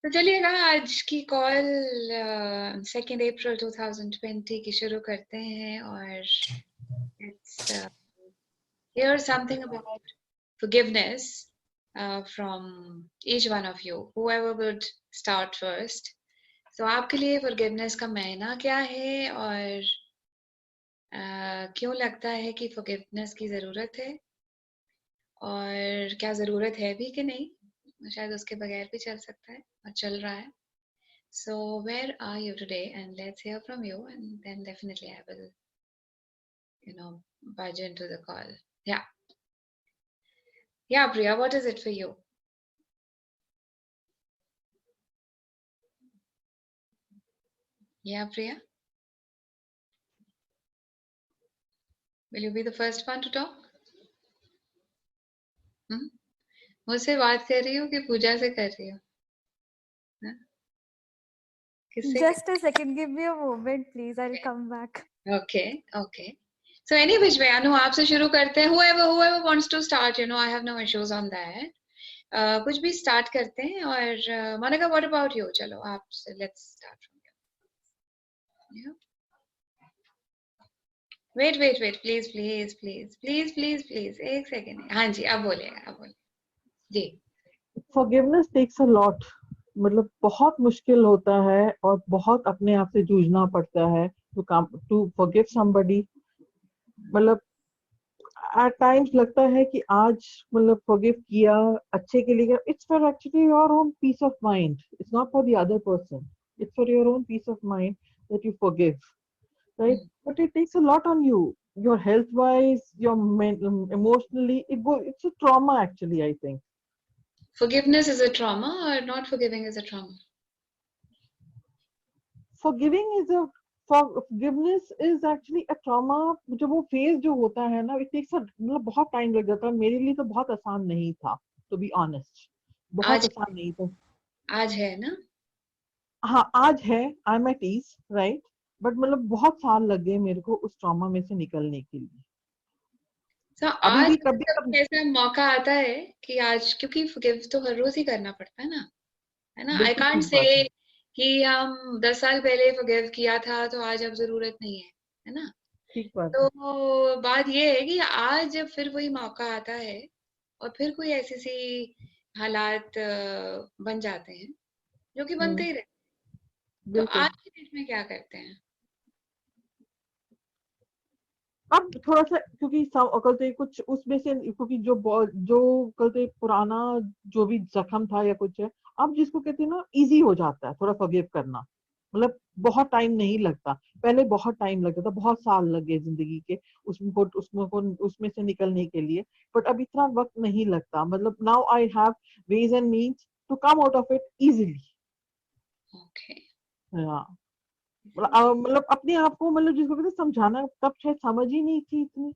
तो चलिए ना आज की कॉल 2 अप्रैल 2020 की शुरू करते हैं और it's here something about forgiveness from each one of you, whoever would start first. So आपके लिए forgiveness का मायना क्या है और क्यों लगता है कि forgiveness की ज़रूरत है और क्या ज़रूरत है भी कि नहीं, शायद उसके बगैर भी चल सकता है और चल रहा है. So where are you today? And let's hear from you, and then definitely I will, budge into the call. Yeah. Yeah, Priya, what is it for you? Yeah, Priya? Will you be the first one to talk? मुझसे बात कर रही हो कि पूजा से कर रही हो? हाँ? किससे? Just a second, give me a moment, please. I'll come back. Okay, okay. So any which way, Anu, आपसे शुरू करते हैं. Whoever wants to start, I have no issues on that. कुछ भी start करते हैं और Monica, what about you? चलो आप, let's start from you. Yeah. Wait, please. एक सेकेंड. हाँ जी, अब बोलिए जी. Forgiveness takes a lot. मतलब बहुत मुश्किल होता है और बहुत अपने आप से जूझना पड़ता है to forgive somebody. मतलब at times लगता है कि आज मतलब forgive किया अच्छे के लिए. It's for actually your own peace of mind. It's not for the other person. It's for your own peace of mind that you forgive, right? But it takes a lot on you. Your health wise, your emotionally, it's a trauma actually, I think. Forgiveness is a trauma or not forgiving is a trauma? Forgiveness is actually a trauma. जब वो phase जो होता है ना, it takes मतलब बहुत time लग जाता है. मेरे लिए तो बहुत आसान नहीं था, to be honest. बहुत आसान नहीं था. आज है ना? हाँ, आज है. I'm at ease, right? But मतलब बहुत साल लग गए मेरे को उस ट्रॉमा में से निकलने के लिए. So, अभी आज भी कभी ऐसा मौका आता है कि आज, क्योंकि forgive तो हर रोज ही करना पड़ता है ना, I can't say कि हम 10 साल पहले forgive किया था तो आज अब जरूरत नहीं है ना? ठीक बात. तो बात ये है कि आज जब फिर वही मौका आता है और फिर कोई ऐसी सी हालात बन जाते हैं जो कि बनते ही रहते हैं, तो आज की डेट में क्या करते हैं? अब थोड़ा सा क्योंकि कहते कुछ उसमें से, क्योंकि जो कहते पुराना जो भी जख्म था या कुछ है, अब जिसको कहते हैं ना इजी हो जाता है थोड़ा फॉरगिव करना. मतलब बहुत टाइम नहीं लगता. पहले बहुत टाइम लगता था, बहुत साल लगे जिंदगी के उसमें से निकलने के लिए. बट अब इतना वक्त नहीं लगता. मतलब now I have ways and means to come out of it easily. Okay. मतलब अपने आप को, मतलब जिसको कहते समझाना, तब शायद समझ ही नहीं थी इतनी.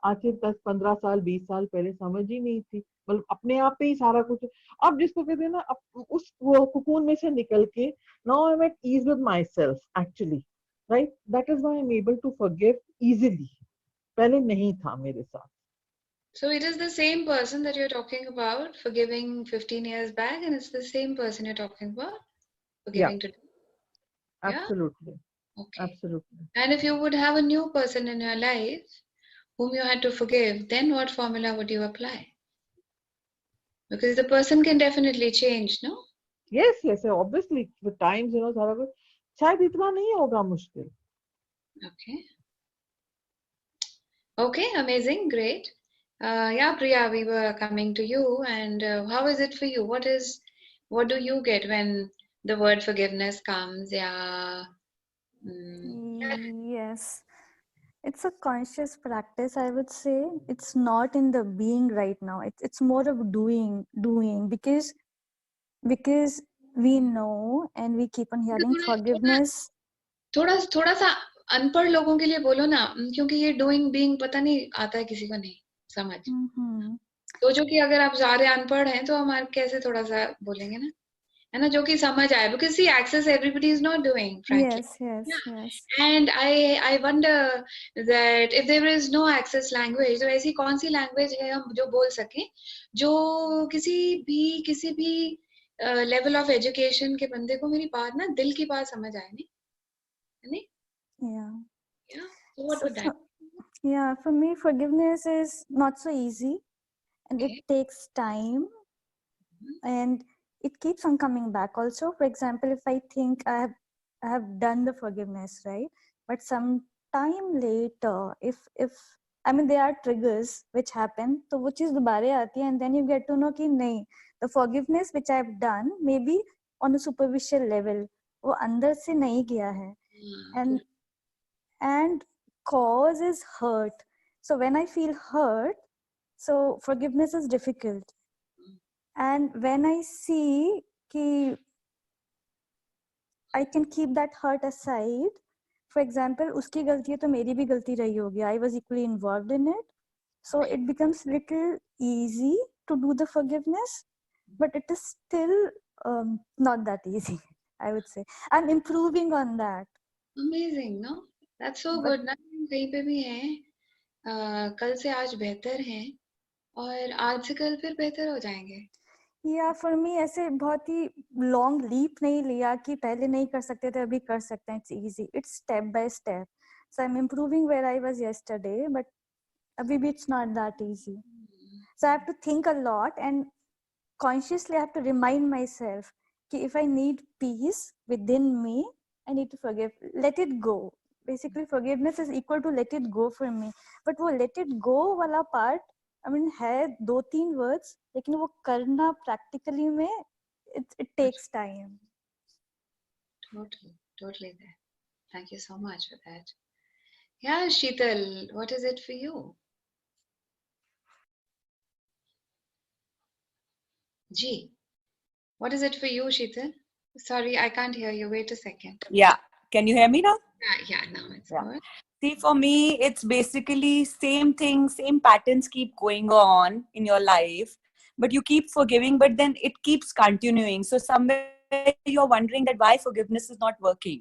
आज से 10-15 साल 20 साल पहले समझ ही नहीं थी. मतलब अपने आप पे ही सारा कुछ. अब जिसको कहते हैं ना, उस कुकून में से निकल के now I am at ease with myself actually, right? That is why I am able to forgive easily. पहले नहीं था मेरे साथ. So it is the same person that you're talking about forgiving 15 years back, and it's the same person you're talking about forgiving today. Absolutely. Yeah? Okay. Absolutely. And if you would have a new person in your life whom you had to forgive, then what formula would you apply? Because the person can definitely change, no? Yes, obviously with times, सारा कुछ शायद इतना नहीं होगा मुश्किल. Okay, amazing, great. Yeah, Priya, we were coming to you, and how is it for you? What do you get when the word forgiveness comes? Yeah. Yes, it's a conscious practice, I would say. It's not in the being right now. It's more of doing because we know and we keep on hearing forgiveness. थोड़ा सा अनपढ़ लोगों के लिए बोलो ना, क्योंकि ये डूइंग बीइंग पता नहीं आता है, किसी को नहीं समझ. तो जो कि अगर आप सारे अनपढ़ हैं तो हमारे कैसे थोड़ा सा बोलेंगे ना, है ना, जो कि समझ आए. Because see, access everybody is not doing, frankly. Yes. And I wonder that if there is no access language, तो ऐसी कौन सी लैंग्वेज है हम जो बोल सकें, जो किसी भी लेवल ऑफ एजुकेशन के बंदे को मेरी बात ना दिल की बात समझ आए, नहीं? Yeah. Yeah. So what So would that? yeah, for me, forgiveness is not so easy, and Okay. it takes time, and it keeps on coming back. Also, for example, if I think I have done the forgiveness, right? But some time later, if I mean there are triggers which happen, so which is दोबारे आती है, and then you get to know कि नहीं, the forgiveness which I've done maybe on a superficial level, वो अंदर से नहीं गया है, and cause is hurt. So when I feel hurt, so forgiveness is difficult. And when I see कि I can keep that hurt aside, for example, उसकी गलती है तो मेरी भी गलती रही होगी, I was equally involved in it, so it becomes little easy to do the forgiveness, but it is still not that easy, I would say. I'm improving on that. Amazing, no? That's so But good. ना कहीं पे भी हैं, कल से आज बेहतर हैं और आज से कल फिर बेहतर हो जाएंगे. या फॉर मी ऐसे बहुत ही लॉन्ग लीप नहीं लिया कि पहले नहीं कर सकते थे अभी कर सकते हैं. It's easy, it's step by step. So I am improving where I was yesterday, but अभी भी it's not that easy. So I have to think a lot and consciously I have to remind myself कि if I need peace within me, I need to forgive, let it go. Basically forgiveness is equal to let it go for me. But वो let it go वाला part, I mean है 2-3 words, लेकिन वो करना practically में it takes time. Totally there. Thank you so much for that. Yeah, Sheetal, what is it for you? Ji, what is it for you, Sheetal? Sorry, I can't hear you. Wait a second. Yeah. Can you hear me now? Yeah, now it's Yeah. good. See, for me, it's basically same thing, same patterns keep going on in your life, but you keep forgiving, but then it keeps continuing. So somewhere you're wondering that why forgiveness is not working.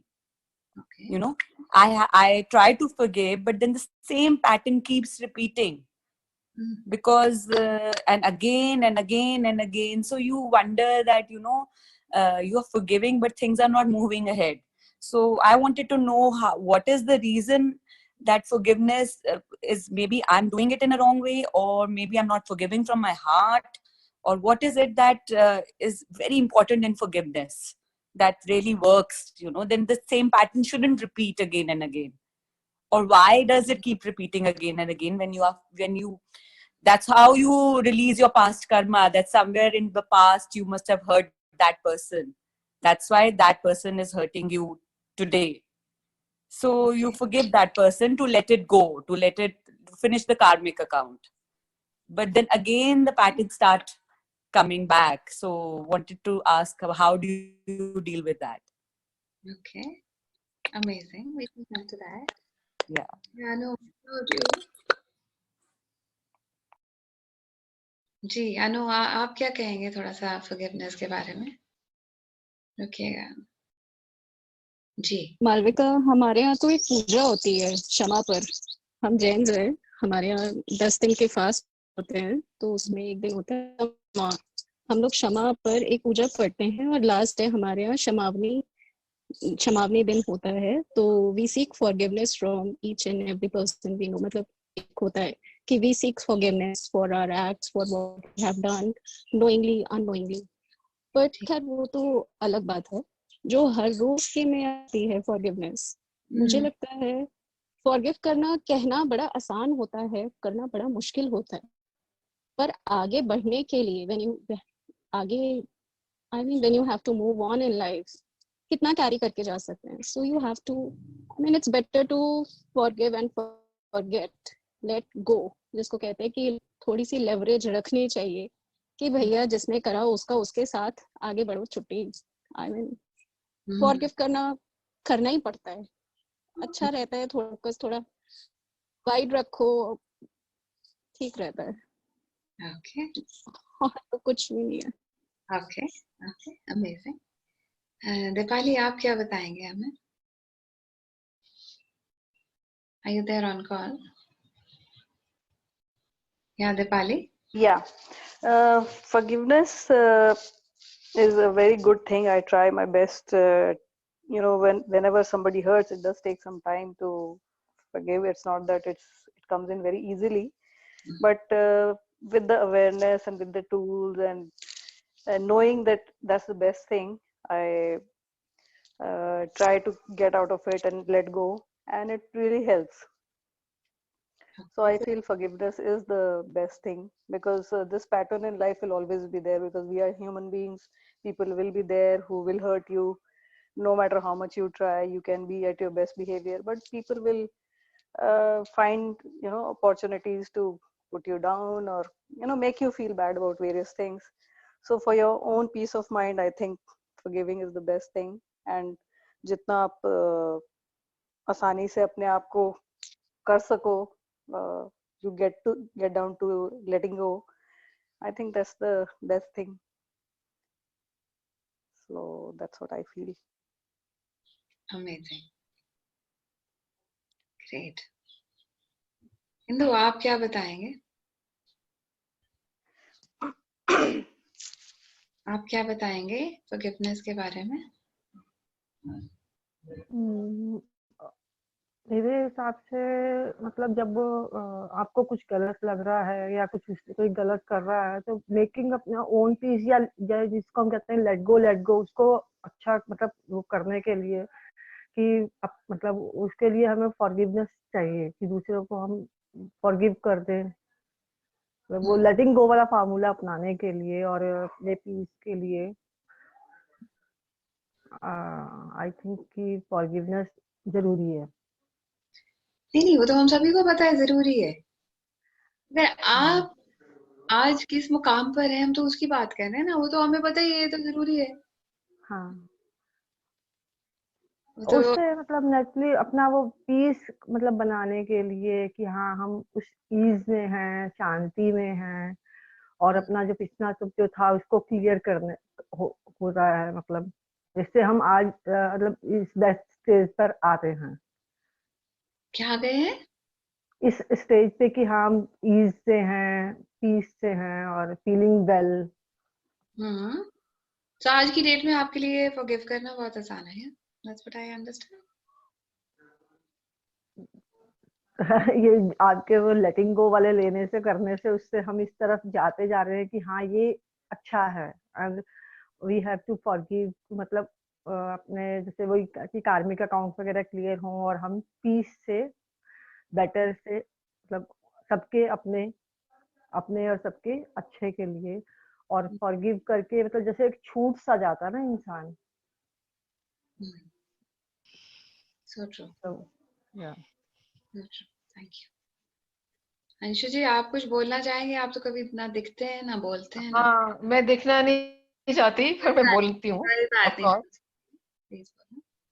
Okay. You know, I try to forgive, but then the same pattern keeps repeating. Because and again and again and again, so you wonder that you're forgiving but things are not moving ahead. So I wanted to know what is the reason that forgiveness is, maybe I'm doing it in a wrong way, or maybe I'm not forgiving from my heart, or what is it that is very important in forgiveness that really works, then the same pattern shouldn't repeat again and again. Or why does it keep repeating again and again when you that's how you release your past karma, that somewhere in the past you must have hurt that person. That's why that person is hurting you today. So you forgive that person to let it go, to finish the karmic account. But then again, the patterns start coming back. So wanted to ask, how do you deal with that? Okay. Amazing. We can come to that. Yeah. Yeah, no, how do you? जी अनु, आप क्या कहेंगे थोड़ा सा forgiveness के बारे में? रुकिएगा जी. मालविका, हमारे यहाँ तो एक पूजा होती है क्षमा पर. हम जैन हैं, हमारे यहाँ 10 दिन के फास्ट होते हैं, तो उसमें एक दिन होता है क्षमा. हम लोग क्षमा पर एक पूजा करते हैं और लास्ट है हमारे यहाँ क्षमावनी दिन होता है. तो we seek forgiveness from each and every person we know. मतलब एक होता है कि we seek forgiveness for our acts, for what we have done, knowingly unknowingly. But खैर वो तो अलग बात है. जो हर रोज के में आती है फॉरगिवनेस, मुझे लगता है फॉरगिव करना कहना बड़ा आसान होता है, करना बड़ा मुश्किल होता है. पर आगे बढ़ने के लिए when you have to move on in life, कितना कैरी करके जा सकते हैं. So you have to, it's better to forgive and forget, let go, जिसको कहते हैं कि थोड़ी सी लेवरेज रखनी चाहिए कि भैया जिसने करा उसका उसके साथ आगे बढ़ो, छुट्टी. फॉरगिव करना ही पड़ता है. अच्छा रहता है, थोड़ा वाइड रखो, ठीक रहता है. Okay. तो कुछ भी नहीं है. Okay. Amazing. दीपाली, आप क्या बताएंगे हमें? Are you there on call? Yeah, Dipali. Yeah, forgiveness is a very good thing. I try my best. You know, whenever somebody hurts, it does take some time to forgive. It's not that it comes in very easily, but with the awareness and with the tools and knowing that that's the best thing, I try to get out of it and let go, and it really helps. So I feel forgiveness is the best thing, because this pattern in life will always be there, because we are human beings. People will be there who will hurt you. No matter how much you try, you can be at your best behavior, but people will find, you know, opportunities to put you down, or, you know, make you feel bad about various things. So for your own peace of mind, I think forgiving is the best thing. And जितना आप आसानी से अपने आप को कर सको, you get down to letting go, I think that's the best thing. So that's what I feel. Amazing. Great. Indu, आप क्या बताएंगे? आप क्या बताएंगे forgiveness के बारे में? मेरे हिसाब से मतलब जब आपको कुछ गलत लग रहा है या कुछ कोई गलत कर रहा है, तो मेकिंग अपना ओन पीस या जिसको हम कहते हैं लेट गो, उसको अच्छा मतलब वो करने के लिए कि मतलब उसके लिए हमें फॉरगिवनेस चाहिए कि दूसरों को हम फॉरगिव कर दें, वो लेटिंग गो वाला फार्मूला अपनाने के लिए और अपने पीस के लिए आई थिंक कि फॉरगिवनेस जरूरी है। नहीं, वो तो हम सभी को पता है जरूरी है। अगर आप आज किस मुकाम पर हैं, हम तो उसकी बात कर रहे हैं ना, वो तो हमें पता ही है, तो जरूरी है। हाँ, तो उससे मतलब नेचुरली अपना वो पीस मतलब बनाने के लिए कि हाँ हम उस ईज में हैं, शांति में हैं, और अपना जो पिछला सब जो था उसको क्लियर करने हो रहा है, मतलब जिससे हम आज मतलब इस बेस्ट स्टेज पर आते हैं। क्या गए हैं इस स्टेज पे कि हम ईज से हैं, पीस से हैं और फीलिंग वेल। तो आज की डेट में आपके लिए फॉरगिव करना बहुत आसान है। That's what I understand. ये आपके वो लेटिंग गो वाले लेने से करने से उससे हम इस तरफ जाते जा रहे हैं कि हाँ ये अच्छा है, and we have to forgive, मतलब अपने जैसे वही कि कार्मिक अकाउंट वगैरह क्लियर हों और हम पीस से बेटर से मतलब सबके अपने अपने और सबके अच्छे के लिए, और फॉरगिव करके मतलब जैसे एक छूट सा जाता ना इंसान। So true. So, yeah. So true. Thank you. Anshu जी, आप कुछ बोलना चाहेंगे? आप तो कभी ना दिखते हैं ना बोलते हैं। हाँ, मैं दिखना नहीं चाहती, पर मैं बोलती हूँ।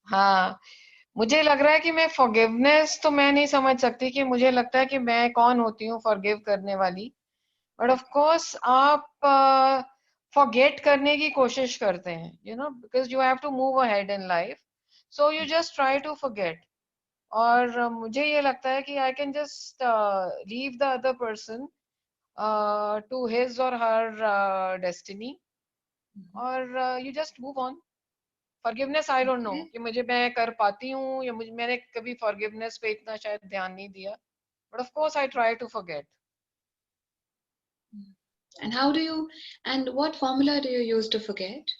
हाँ, मुझे लग रहा है कि मैं फॉरगिवनेस तो मैं नहीं समझ सकती, कि मुझे लगता है कि मैं कौन होती हूँ फॉरगिव करने वाली, बट ऑफ कोर्स आप फॉरगेट करने की कोशिश करते हैं, you know, because you have to move ahead in life, so you just try to forget. और मुझे ये लगता है कि I can just leave the other person to his or her destiny, और you just move on. Forgiveness I don't know कि मुझे मैं कर पाती हूँ या मुझे मैंने कभी फॉरगिवनेस पे इतना शायद ध्यान नहीं दिया, but of course I try to forget. And how do you, and what formula do you use to forget?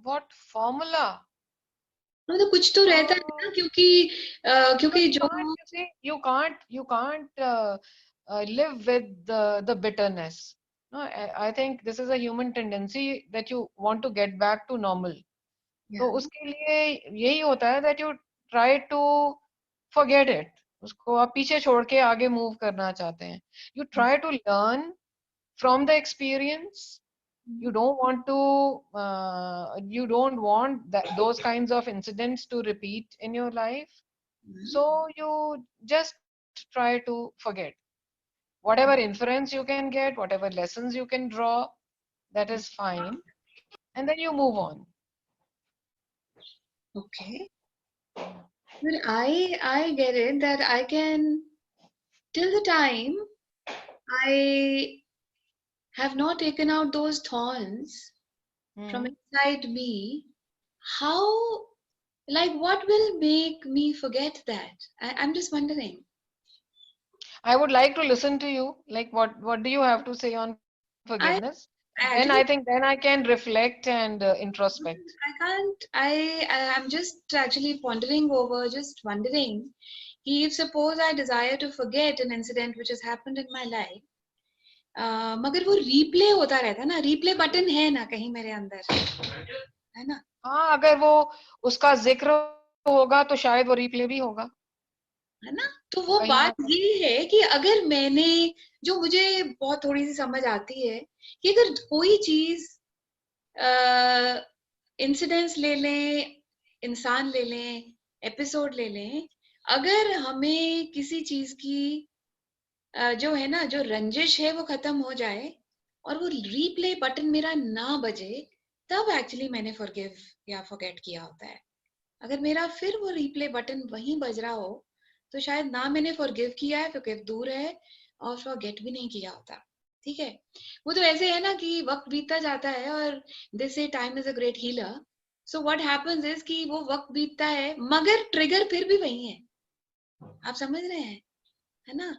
What formula? मतलब कुछ तो रहता है ना, क्योंकि जो you can't live with the bitterness. No, I think this is a human tendency that you want to get back to normal. तो उसके लिए यही होता है that you try to forget it. उसको आप पीछे छोड़ के आगे मूव करना चाहते हैं. You try to learn from the experience. You don't want those kinds of incidents to repeat in your life. So you just try to forget. Whatever inference you can get, whatever lessons you can draw, that is fine. And then you move on. Okay. But I get it that I can, till the time I have not taken out those thorns from inside me, how, like, what will make me forget that? I'm just wondering. I would like to listen to you. Like, what do you have to say on forgiveness? I Then actually I think then I can reflect and introspect. I can't. I'm just actually pondering over, just wondering. If suppose I desire to forget an incident which has happened in my life, मगर वो replay होता रहता है ना, replay button है ना कहीं मेरे अंदर, है ना? हाँ, अगर वो उसका जिक्र होगा तो शायद वो रिप्ले भी होगा, है ना? तो वो कहीं ना बात ये है कि अगर मैंने, जो मुझे बहुत थोड़ी सी समझ आती है कि अगर कोई चीज, इंसिडेंट्स ले लें, इंसान ले लें, एपिसोड ले लें, अगर हमें किसी चीज की जो है ना, जो रंजिश है वो खत्म हो जाए और वो रीप्ले बटन मेरा ना बजे, तब एक्चुअली मैंने फॉरगिव या फॉरगेट किया होता है. अगर मेरा फिर वो रीप्ले बटन वहीं बज रहा हो, तो शायद ना मैंने फॉरगिव किया है, फॉरगिव दूर है, और फॉरगेट भी नहीं किया होता. ठीक है, वो तो ऐसे है ना कि वक्त बीतता जाता है और दे से time is a great healer. So what happens is कि वो वक्त बीतता है मगर ट्रिगर फिर भी वही है. आप समझ रहे हैं, है ना?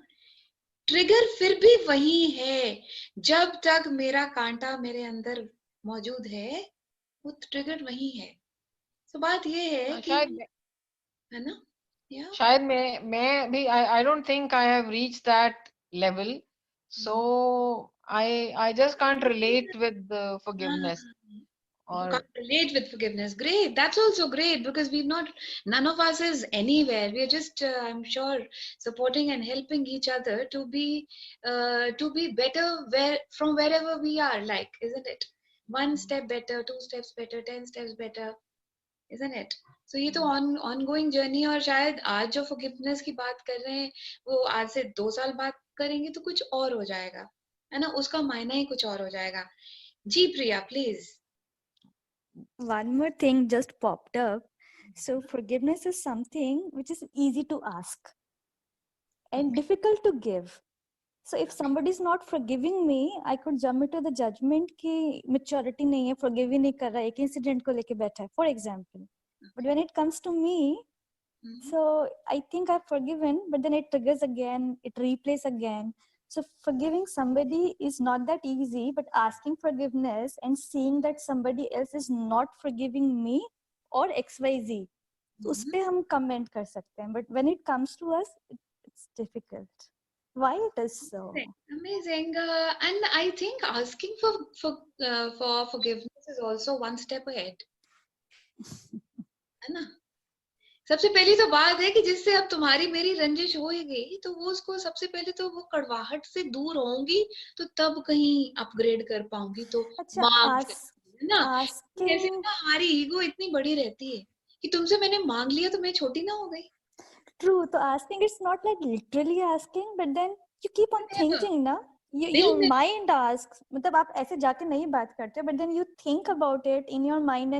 ट्रिगर फिर भी वही है. जब तक मेरा कांटा मेरे अंदर मौजूद है, वो ट्रिगर वही है. तो बात ये है कि, शायद है ना? या शायद मैं भी I don't think I have reached that level, so I just can't relate with the forgiveness. you Or can't relate with forgiveness. Great, that's also great, because we've not, none of us is anywhere. We're just I'm sure supporting and helping each other to be better where, from wherever we are, like, isn't it? One step better, 2 steps better, 10 steps better, isn't it? So ये तो ongoing journey. और शायद आज जो forgiveness की बात कर रहे हैं, वो आज से 2 साल बाद करेंगे तो कुछ और हो जाएगा, है ना? उसका मायना ही कुछ और हो जाएगा. जी प्रिया, please. One more thing just popped up. So forgiveness is something which is easy to ask and difficult to give. So if somebody is not forgiving me, I could jump into the judgment कि maturity नहीं है, forgive ही नहीं कर रहा है, एक incident को लेके बैठा है, for example. But when it comes to me, so I think I've forgiven, but then it triggers again, it replays again. So forgiving somebody is not that easy, but asking forgiveness and seeing that somebody else is not forgiving me or XYZ, उस पे हम comment कर सकते हैं. But when it comes to us, it's difficult. Why it is so? Amazing. And I think asking for forgiveness is also one step ahead. है ना? सबसे पहली तो बात है कि जिससे अब तुम्हारी मेरी रंजिश हो ही गई, तो वो उसको सबसे पहले तो वो कड़वाहट से दूर होंगी, तो तब कहीं अपग्रेड कर पाऊंगी. तो अच्छा, मांग सकती, है ना? कैसे asking ना हमारी ईगो इतनी बड़ी रहती है कि तुमसे मैंने मांग लिया तो मैं छोटी ना हो गई. true, तो asking it's not like literally asking, but then you keep on thinking ना, your mind asks, मतलब आप ऐसे जाके नहीं बात करते, but then you think about it in your mind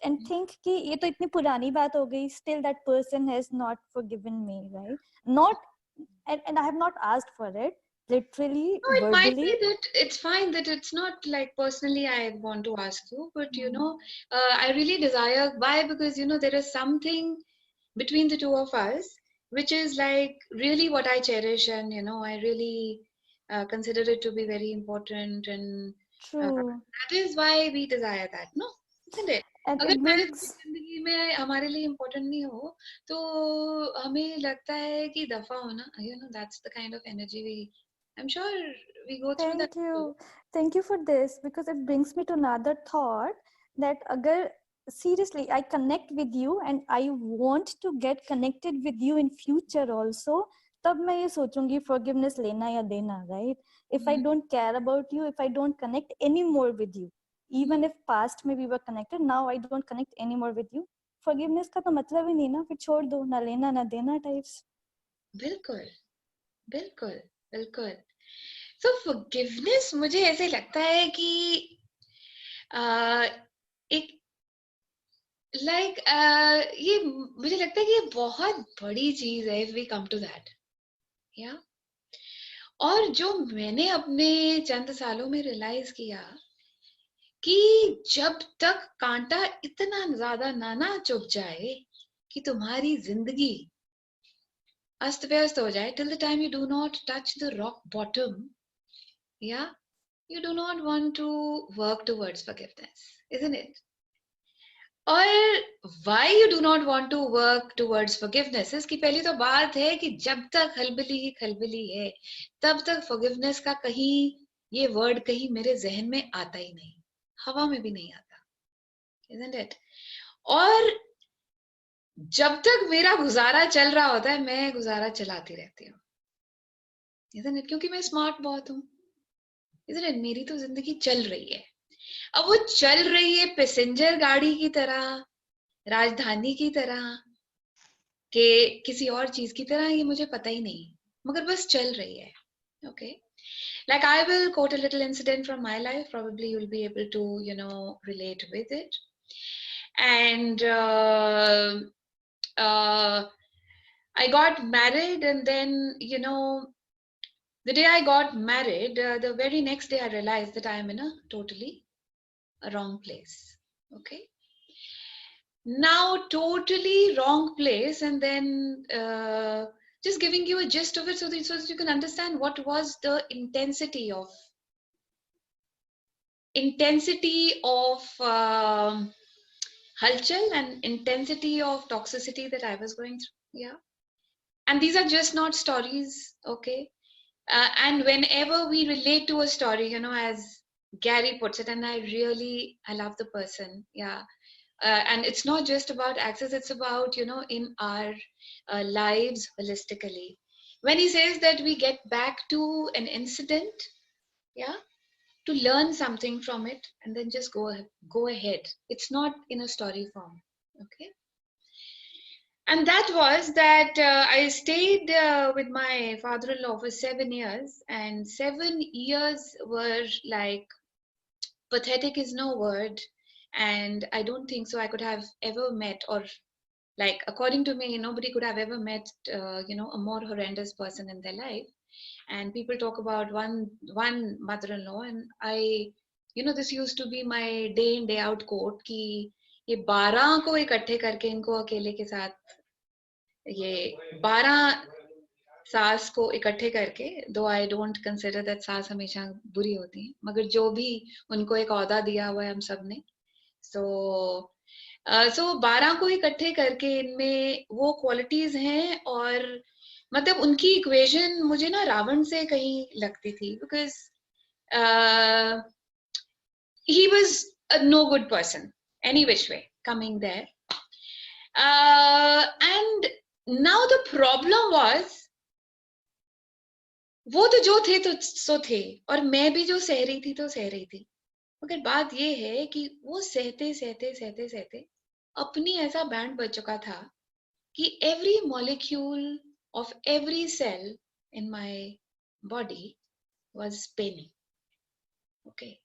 and think कि ये तो इतनी पुरानी बात हो गई, still that person has not forgiven me, right? Not and I have not asked for it literally, No, it might be verbally. that it's fine that it's not like personally I want to ask you, but you know, I really desire. Why? Because you know there is something between the two of us which is like really what I cherish, and you know I really consider it to be very important, and True. that is why we desire that, no? Isn't it? And अगर it शायद brings जिंदगी में हमारे लिए important नहीं हो, तो हमें लगता है कि दफा होना, you know, that's the kind of energy we, I'm sure we go through that too. Thank you for this, because it brings me to another thought that agar seriously I connect with you and I want to get connected with you in future also, तब मैं ये सोचूंगी forgiveness लेना या देना, right? If I don't care about you, if I don't connect anymore with you, even if past में we were connected, now I don't connect anymore with you, forgiveness का तो मतलब ही नहीं ना, फिर छोड़ दो, ना लेना ना देना types. बिल्कुल बिल्कुल बिल्कुल. So forgiveness मुझे ऐसे लगता है कि एक like ये मुझे लगता है कि ये बहुत बड़ी चीज है if we come to that, yeah. और जो मैंने अपने चंद सालों में रियलाइज किया कि जब तक कांटा इतना ज्यादा ना चुभ जाए कि तुम्हारी जिंदगी अस्त व्यस्त हो जाए, till the time you do not touch the rock bottom, yeah, you do not want to work towards forgiveness, isn't it? और why you do not want to work towards forgiveness, इसकी पहली तो बात है कि जब तक खलबली ही खलबली है तब तक forgiveness का कहीं ये वर्ड कहीं मेरे जहन में आता ही नहीं, हवा में भी नहीं आता, isn't it? और जब तक मेरा गुजारा चल रहा होता है मैं गुजारा चलाती रहती हूँ, isn't it? क्योंकि मैं स्मार्ट बहुत हूँ, isn't it? मेरी तो जिंदगी चल रही है। अब वो चल रही है पैसेंजर गाड़ी की तरह, राजधानी की तरह, के किसी और चीज की तरह, ये मुझे पता ही नहीं, मगर बस चल रही है। Okay, like I will quote a little incident from my life, probably you'll be able to, you know, relate with it. And I got married, and then, you know, the day I got married, the very next day I realized that I am in a totally wrong place. Okay, now totally wrong place, and then just giving you a gist of it so that you can understand what was the intensity of halchal and intensity of toxicity that I was going through. Yeah, and these are just not stories. Okay, and whenever we relate to a story, you know, as Gary puts it, and I love the person. Yeah. And it's not just about access, it's about, you know, in our lives holistically. When he says that we get back to an incident, yeah, to learn something from it and then just go ahead. It's not in a story form, okay? And that was that I stayed with my father-in-law for 7 years, and 7 years were like, pathetic is no word. And I don't think so I could have ever met, or like, according to me, nobody could have ever met, you know, a more horrendous person in their life. And people talk about one mother-in-law, and I, you know, this used to be my day in day out quote कि ये 12 को इकट्ठे करके इनको अकेले के साथ, ये 12 सास को इकट्ठे करके, दो आई डोंट कंसिडर दैट सास हमेशा बुरी होती है, मगर जो भी उनको एक औहदा दिया हुआ है हम सब ने, सो 12 को इकट्ठे करके इनमें वो क्वालिटीज हैं, और मतलब उनकी इक्वेशन मुझे ना रावण से कहीं लगती थी, because he was a no good person any which way coming there, and now the problem was वो तो जो थे तो सो थे, और मैं भी जो सह रही थी तो सह रही थी, मगर बात ये है कि वो सहते सहते सहते सहते अपनी ऐसा बैंड बज चुका था कि every molecule of every cell in my body was paining. Okay.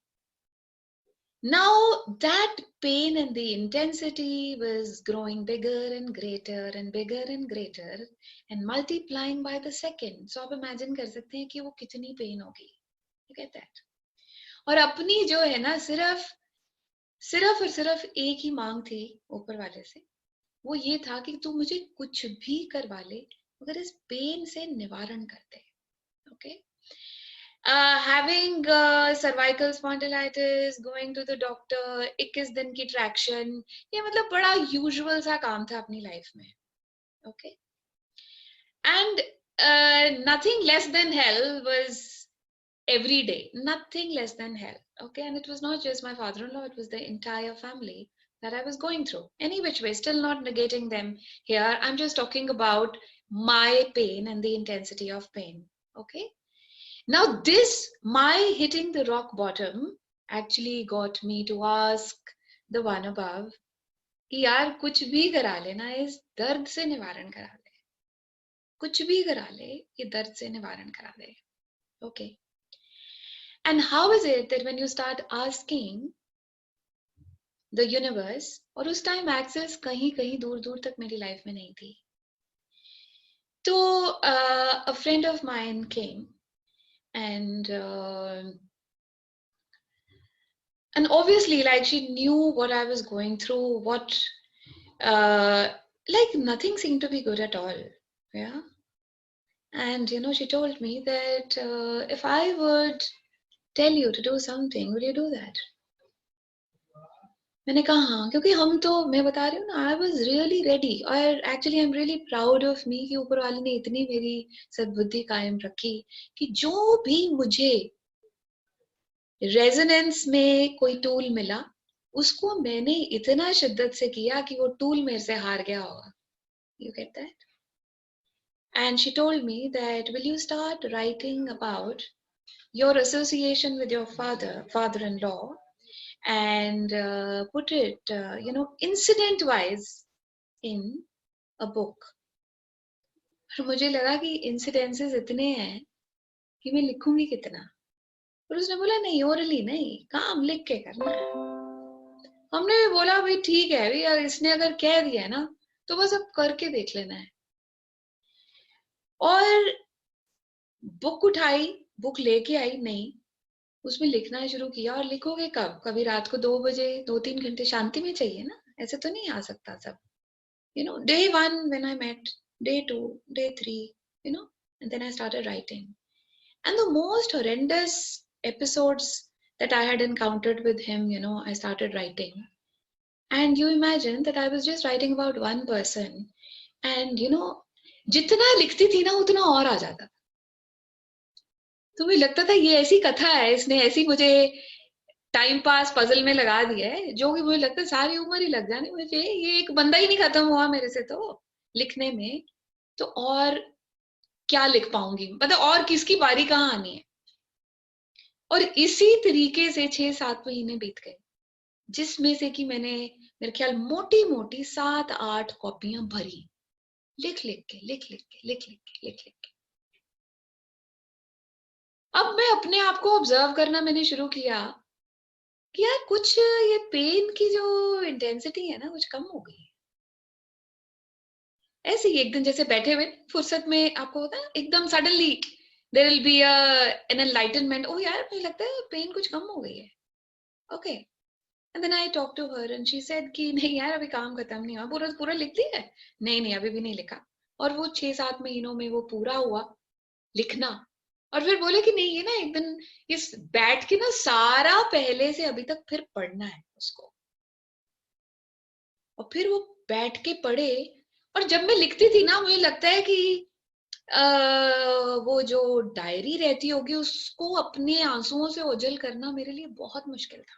Now that pain and the intensity was growing bigger and greater and bigger and greater and multiplying by the second. So आप imagine कर सकते हैं कि वो कितनी pain होगी. You get that? और अपनी जो है ना, सिर्फ और सिर्फ एक ही मांग थी ऊपर वाले से, वो ये था कि तू मुझे कुछ भी करवा ले मगर इस पेन से निवारण कर दे. Okay. Having cervical spondylitis, going to the doctor, 21 दिन की ट्रैक्शन, ये मतलब बड़ा यूजुअल सा काम था अपनी लाइफ में. Okay. And nothing less than hell was every day, nothing less than hell. Okay. And it was not just my father-in-law, it was the entire family that I was going through. Any which way, still not negating them here. I'm just talking about my pain and the intensity of pain. Okay. Now this, my hitting the rock bottom, actually got me to ask the one above कि यार कुछ भी करा लेना, इस दर्द से निवारण करा ले, कुछ भी करा ले, ये दर्द से निवारण करा ले. Okay. And how is it that when you start asking the universe, और उस टाइम एक्सेस कहीं कहीं दूर दूर तक मेरी लाइफ में नहीं थी, तो a friend of mine came and obviously, like, she knew what I was going through, what like nothing seemed to be good at all. Yeah. And she told me that if I would tell you to do something, will you do that? मैंने कहा हाँ, क्योंकि हम तो, मैं बता रही हूँ ना, आई वॉज रियली रेडी, और actually I am really proud of me कि ऊपर वाले ने इतनी मेरी सद्बुद्धि कायम रखी कि जो भी मुझे रेजोनेंस में कोई टूल मिला, उसको मैंने इतना शिद्दत से किया कि वो टूल मेरे से हार गया होगा. You get that? And she told me that, will you start writing about your association with your father-in-law, and put it, incident-wise in a book. और मुझे लगा कि incidences इतने हैं कि मैं लिखूंगी कितना. और उसने बोला नहीं, ओरली नहीं, काम लिख के करना है. हमने भी बोला भाई ठीक है, भाई इसने अगर कह दिया है ना, तो बस अब करके देख लेना है. और बुक उठाई, बुक लेके आई, नहीं, उसमें लिखना शुरू किया. और लिखोगे कब? कभी रात को 2 बजे, 2-3 घंटे शांति में चाहिए ना, ऐसे तो नहीं आ सकता सब. Day 1 when I met, day 2, day 3, and then I started writing. And the most horrendous episodes that I had encountered with him, I started writing. And you imagine that I was just writing about one person, and जितना लिखती थी ना, उतना और आ जाता. तो मुझे लगता था ये ऐसी कथा है, इसने ऐसी मुझे टाइम पास पजल में लगा दिया है, जो कि मुझे लगता है सारी उम्र ही लग जानी मुझे. ये एक बंदा ही नहीं खत्म हुआ मेरे से तो लिखने में, तो और क्या लिख पाऊंगी, मतलब और किसकी बारी कहाँ आनी है. और इसी तरीके से 6-7 महीने बीत गए, जिसमें से कि मैंने, मेरे ख्याल, मोटी मोटी 7-8 कॉपियां भरी, लिख लिख के. अब मैं अपने आप को ऑब्जर्व करना मैंने शुरू किया कि यार कुछ ये पेन की जो इंटेंसिटी है ना, कुछ कम हो गई है. ऐसे ही एक दिन जैसे बैठे हुए फुर्सत में, आपको होता है एकदम suddenly there will be an enlightenment, ओ यार मुझे लगता है पेन कुछ कम हो गई है. Okay. And then I talk to her and she said कि नहीं यार, अभी काम खत्म नहीं हुआ, पूरा लिख दिया है. नहीं, अभी भी नहीं लिखा. और वो 6-7 महीनों में वो पूरा हुआ लिखना. और फिर बोले कि नहीं, ये ना एक दिन इस बैठ के ना सारा पहले से अभी तक फिर पढ़ना है उसको. और फिर वो बैठ के पढ़े. और जब मैं लिखती थी ना, मुझे लगता है कि वो जो डायरी रहती होगी, उसको अपने आंसुओं से ओझल करना मेरे लिए बहुत मुश्किल था,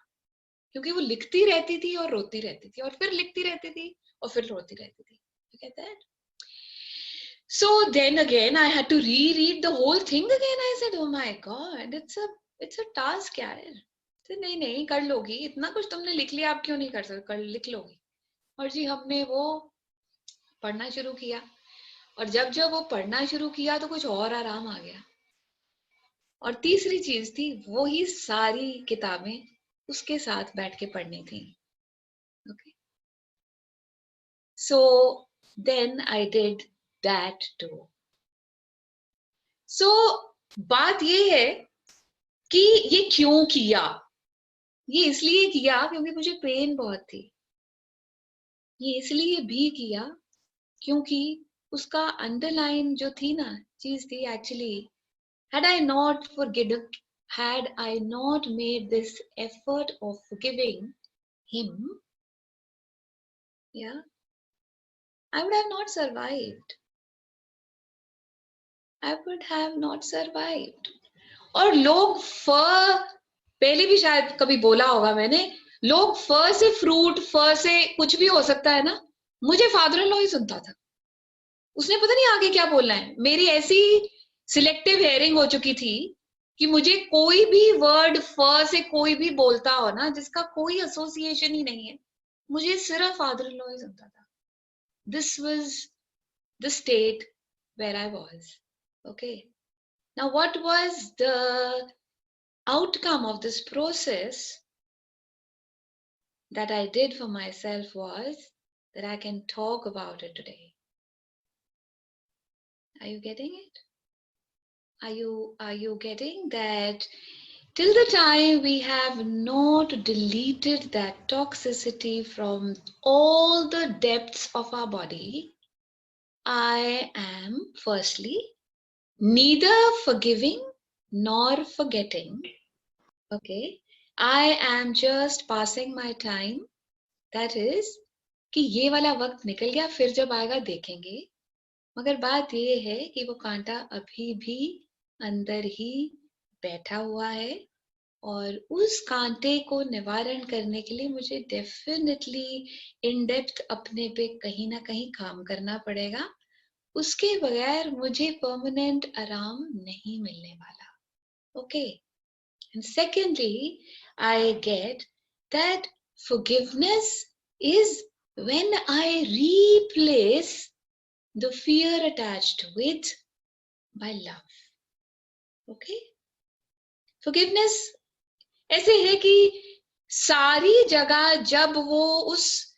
क्योंकि वो लिखती रहती थी और रोती रहती थी, और फिर लिखती रहती थी और फिर रोती रहती थी. You get that? So then again I had to reread the whole thing again. I said, oh my god, it's a task यार. तो नहीं कर लोगी, इतना कुछ तुमने लिख लिया, आप क्यों नहीं कर सकते, लिख लोगी. और जी हमने वो पढ़ना शुरू किया. और जब वो पढ़ना शुरू किया तो कुछ और आराम आ गया. और तीसरी चीज थी, वो ही सारी किताबें उसके साथ बैठ के पढ़नी थी. Okay. So then I did that too. So बात ये है कि ये क्यों किया. ये इसलिए किया क्योंकि मुझे पेन बहुत थी. ये इसलिए भी किया क्योंकि उसका अंडरलाइन जो थी ना चीज थी, actually had I not made this effort of forgiving him, yeah, I would have not survived. I would have not survived. और लोग पहले भी शायद कभी बोला होगा मैंने, लोग से फ्रूट, से कुछ भी हो सकता है ना, मुझे फादर इन लॉ ही सुनता था. उसने पता नहीं आगे क्या बोलना है. मेरी ऐसी सिलेक्टिव हेयरिंग हो चुकी थी कि मुझे कोई भी वर्ड से कोई भी बोलता हो ना, जिसका कोई एसोसिएशन ही नहीं है, मुझे सिर्फ फादर इन लॉ ही सुनता था. This was the state where I was. Okay. Now what was the outcome of this process that I did for myself was that I can talk about it today. Are you getting it? Are you getting that? Till the time we have not deleted that toxicity from all the depths of our body, I am firstly neither forgiving nor forgetting. Okay, I am just passing my time. That is कि ये वाला वक्त निकल गया, फिर जब आएगा देखेंगे. मगर बात ये है कि वो कांटा अभी भी अंदर ही बैठा हुआ है, और उस कांटे को निवारण करने के लिए मुझे डेफिनेटली इन डेप्थ अपने पे कहीं ना कहीं काम करना पड़ेगा. उसके बगैर मुझे परमानेंट आराम नहीं मिलने वाला. Okay. And secondly, I get that forgiveness is when I replace the fear attached with by love. Okay? Forgiveness ऐसे है कि सारी जगह जब वो उस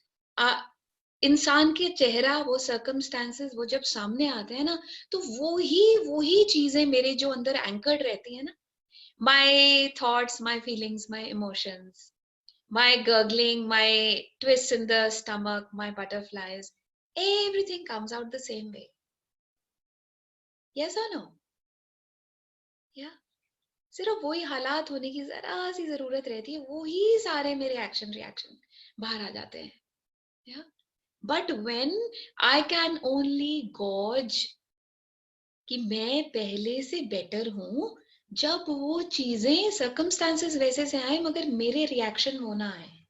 इंसान के चेहरा, वो सर्कमस्टांसेस वो जब सामने आते हैं ना, तो वो ही चीजें मेरे जो अंदर एंकर्ड रहती है ना, my thoughts, my feelings, my emotions, my gurgling, my twists in the stomach, my butterflies, everything comes out the same way. Yes or no? Yeah. सिर्फ वही हालात होने की जरा सी जरूरत रहती है, वो ही सारे मेरे एक्शन रिएक्शन बाहर आ जाते हैं. Yeah. But when I can only gauge कि मैं पहले से बेटर हूं, जब वो चीजें सर्कमस्टांसेस वैसे से आए मगर मेरे रिएक्शन वो ना आए,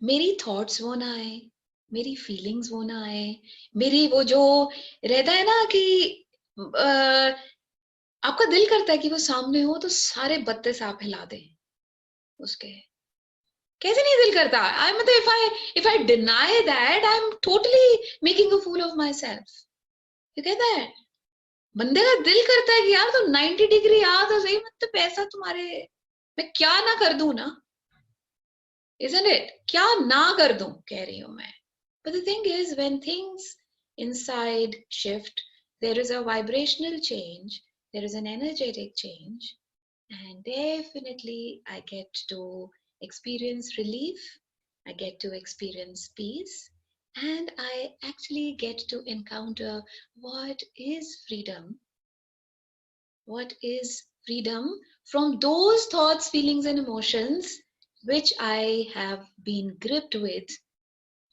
मेरी थॉट्स वो ना आए, मेरी फीलिंग्स वो ना आए, मेरी वो जो रहता है ना कि आपका दिल करता है कि वो सामने हो तो सारे बत्ते आप हिला दें उसके. कैसे नहीं दिल करता? आई मतलब if I deny that, I'm totally making a fool of myself. You get that? बंदे का दिल करता है कि यार तो 90 डिग्री आ तो सही, मतलब पैसा तुम्हारे, मैं क्या ना कर दूं ना, isn't it? क्या ना कर दूं कह रही हूं मैं. But the thing is, when things inside shift, there is a vibrational change, there is an energetic change, and definitely I get to experience relief, I get to experience peace, and I actually get to encounter what is freedom. What is freedom from those thoughts, feelings, and emotions which I have been gripped with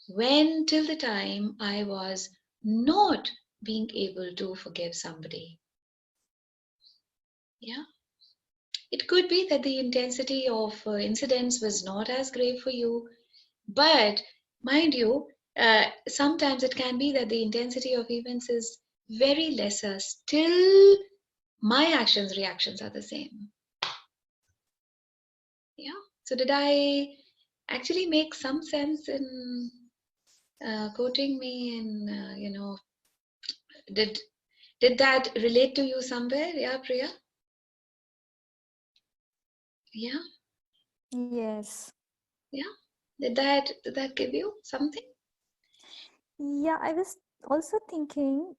when till the time I was not being able to forgive somebody. Yeah. It could be that the intensity of incidents was not as grave for you, but mind you, sometimes it can be that the intensity of events is very lesser. Still, my actions, reactions are the same. Yeah. So did I actually make some sense in quoting me? And did that relate to you somewhere? Yeah, Priya. Yeah. Yes. Yeah. Did that give you something? Yeah, I was also thinking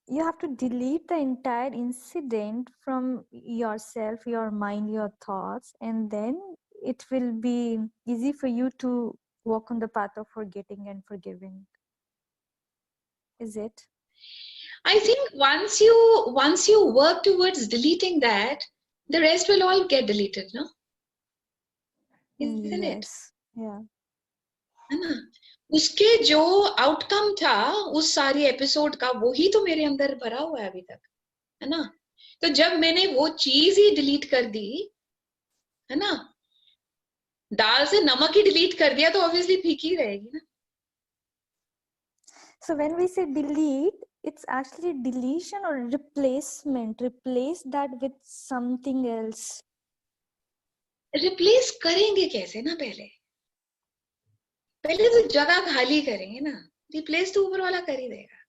you have to delete the entire incident from yourself, your mind, your thoughts, and then it will be easy for you to walk on the path of forgetting and forgiving. Is it? I think once you work towards deleting that, the rest will all get deleted, no? Isn't it? Yes. Yeah. है ना? उसके जो outcome था उस सारी episode का, वही तो मेरे अंदर भरा हुआ है अभी तक, है ना? तो जब मैंने वो चीज ही डिलीट कर दी, है ना, दाल से नमक ही डिलीट कर दिया तो ऑब्वियसली फीकी रहेगी ना. So when we say delete, it's actually deletion or replacement. Replace that with something else. Replace करेंगे कैसे ना? पहले तो जगह खाली करेंगे ना. रिप्लेस तो ऊपर वाला कर ही देगा.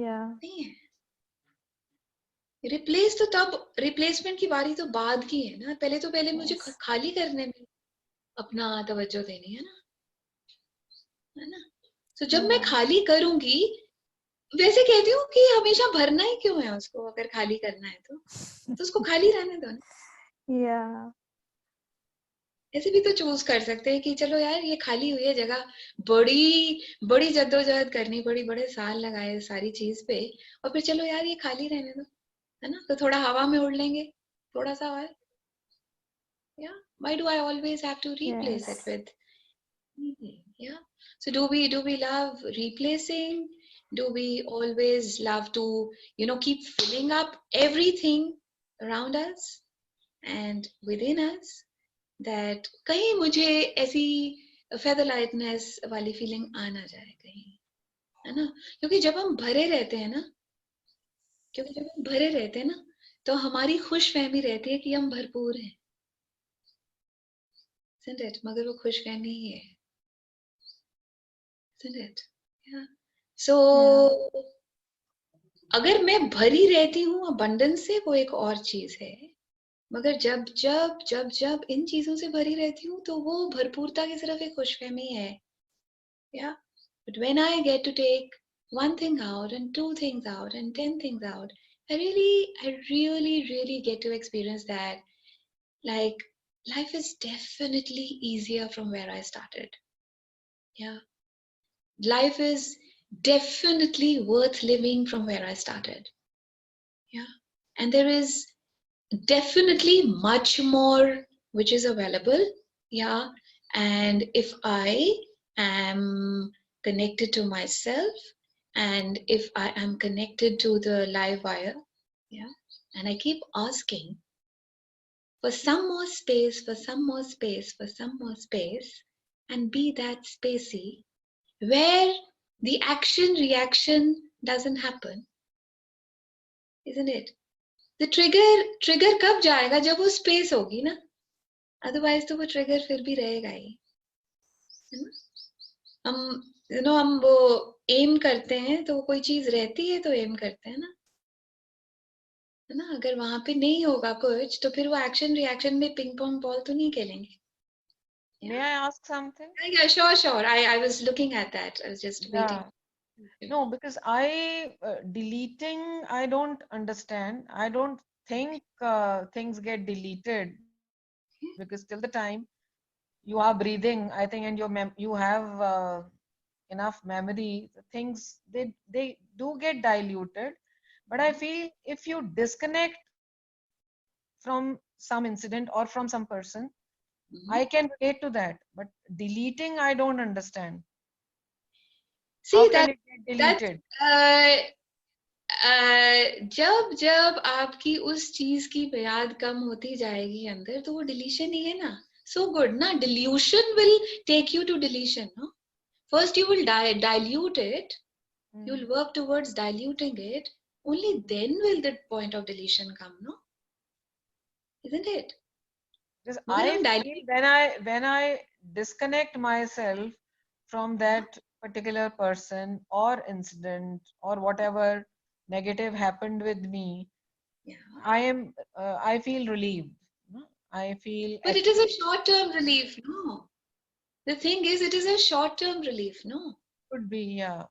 Yeah. नहीं है. रिप्लेस तो तब, रिप्लेसमेंट की बारी तो बाद की है ना. पहले मुझे Yes. खाली करने में अपना तवज्जो देनी है ना, है ना. तो जब मैं Yeah. खाली करूंगी वैसे कहती हूँ कि हमेशा भरना ही क्यों है उसको, अगर खाली करना है तो उसको खाली रहने दो ना। Yeah. ऐसे भी तो चूज कर सकते हैं कि चलो यार ये खाली हुई है जगह, बड़ी बड़ी जद्दोजहद करनी पड़ी, बड़े साल लगाए सारी चीज पे, और फिर चलो यार ये खाली रहने दो, है ना, तो थोड़ा हवा में उड़ लेंगे थोड़ा सा और। Yeah, why do I always have to replace it Yes. with anything? Yeah. So do we love replacing? Do we always love to, keep filling up everything around us and within us, that कहीं मुझे ऐसी feather lightness वाली feeling आ ना जाए कहीं, है ना? क्योंकि जब हम भरे रहते हैं ना, तो हमारी खुशफहमी रहती है कि हम भरपूर हैं, isn't it? मगर वो खुशफहमी ही है, isn't it? Yeah. So Yeah. अगर मैं भरी रहती हूँ abundance से, वो एक और चीज है, मगर जब जब जब जब इन चीजों से भरी रहती हूँ तो वो भरपूरता की सिर्फ एक खुशफहमी है. Yeah. But when I get to take one thing out and two things out and 10 things out, I really get to experience that, like, life is definitely easier from where I started. Yeah. Life is definitely worth living from where I started. Yeah. And there is definitely much more which is available. Yeah. And if I am connected to myself, and if I am connected to the live wire, yeah, and I keep asking for some more space, for some more space, for some more space, and be that spacey where the action reaction doesn't happen, isn't it? The trigger कब जाएगा? जब वो space होगी ना, otherwise तो वो trigger फिर भी रहेगा ही, है ना? हम वो एम करते हैं तो कोई चीज रहती है तो एम करते हैं ना, है ना? अगर वहां पे नहीं होगा कुछ तो फिर वो एक्शन रिएक्शन में पिंग पोंग बॉल तो नहीं खेलेंगे. May I ask something? Yeah, sure. I was looking at that. I was just waiting. No, because I deleting, I don't understand. I don't think things get deleted, because till the time you are breathing, I think, and you have enough memory, things they do get diluted. But I feel if you disconnect from some incident or from some person, I can relate to that. But deleting, I don't understand. See, How can it get deleted? जब जब आपकी उस चीज की याद कम होती जाएगी अंदर, तो वो डिलीशन ही है ना. So good ना, delusion will take you to deletion, no? First you will dilute it, you will work towards diluting it, only then will the point of deletion come, no? Isn't it? Because मगर I हम feel dilute, when I disconnect myself from that particular person or incident or whatever negative happened with me, yeah. I feel relieved. No? I feel But it is a short-term relief, no? The thing is, it is a short-term relief, no? could be, yeah.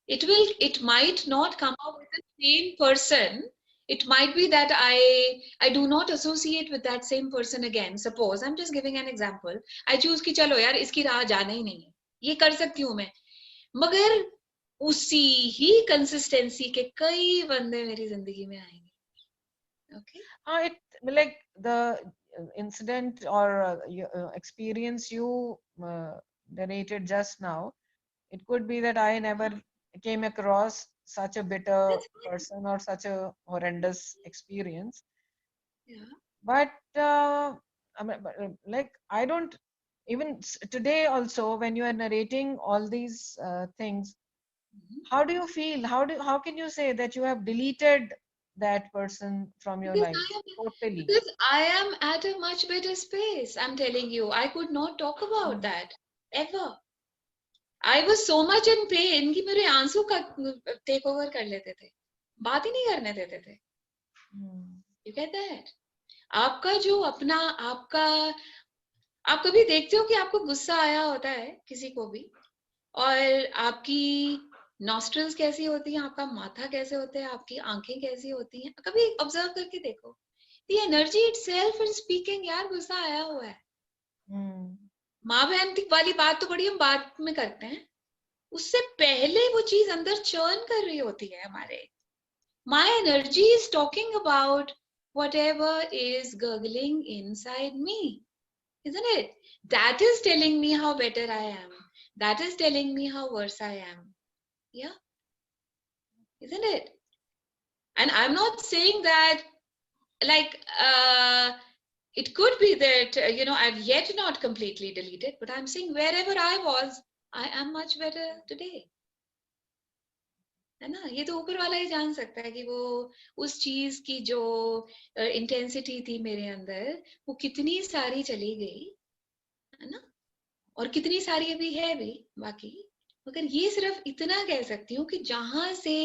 It might not come out with the same person. It might be that I do not associate with that same person again. Suppose I'm just giving an example. I choose कि चलो यार इसकी राह जाना ही नहीं है, ये कर सकती हूँ मैं, मगर उसी ही कंसिस्टेंसी के कई बंदे मेरी जिंदगी में आएंगे. Okay. It like the incident or experience you narrated just now. It could be that I never came across such a bitter That's fine. person or such a horrendous experience. Yeah. But like I don't even today also when you are narrating all these things, how do you feel? How can you say that you have deleted that person from your life totally? Because I am at a much better space. I'm telling you, I could not talk about that ever. I was so much in pain कि मेरे आंसू का take over कर लेते थे, बात ही नहीं करने देते थे. You get that? आपका जो अपना आप कभी देखते हो कि आपको गुस्सा आया होता है किसी को भी, और आपकी नॉस्ट्रल्स कैसी होती हैं, आपका माथा कैसे होता है, आपकी आंखें कैसी होती हैं, कभी ऑब्जर्व करके देखो. दी एनर्जी इटसेल्फ इज स्पीकिंग. यार गुस्सा आया हुआ है. माँ बहन वाली बात तो बड़ी हम बाद में करते हैं, उससे पहले वो चीज अंदर चर्न कर रही होती है हमारे. My energy is talking about whatever is gurgling inside me, isn't it? That is telling me how better I am. That is telling me how worse I am. Yeah, isn't it? And I'm not saying that like it could be that I've yet not completely deleted, but I'm saying wherever I was, I am much better today. है ना. ये तो ऊपर वाला ही जान सकता है कि वो उस चीज की जो इंटेंसिटी थी मेरे अंदर, वो कितनी सारी चली गई, है ना, और कितनी सारी अभी है भी बाकी. मगर ये सिर्फ इतना कह सकती हूँ कि जहां से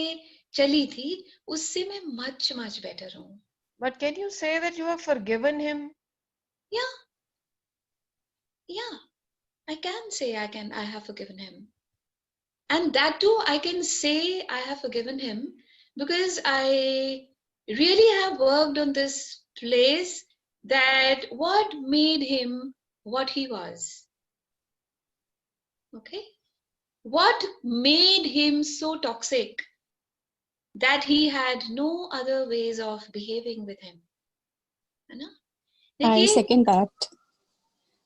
चली थी उससे मैं मच मच बेटर हूँ. But can you say that you have forgiven him? Yeah, I can say I have forgiven him. And that too, I can say I have forgiven him because I really have worked on this place, that what made him what he was. Okay? What made him so toxic that he had no other ways of behaving with him? है ना? I देखिए, second that.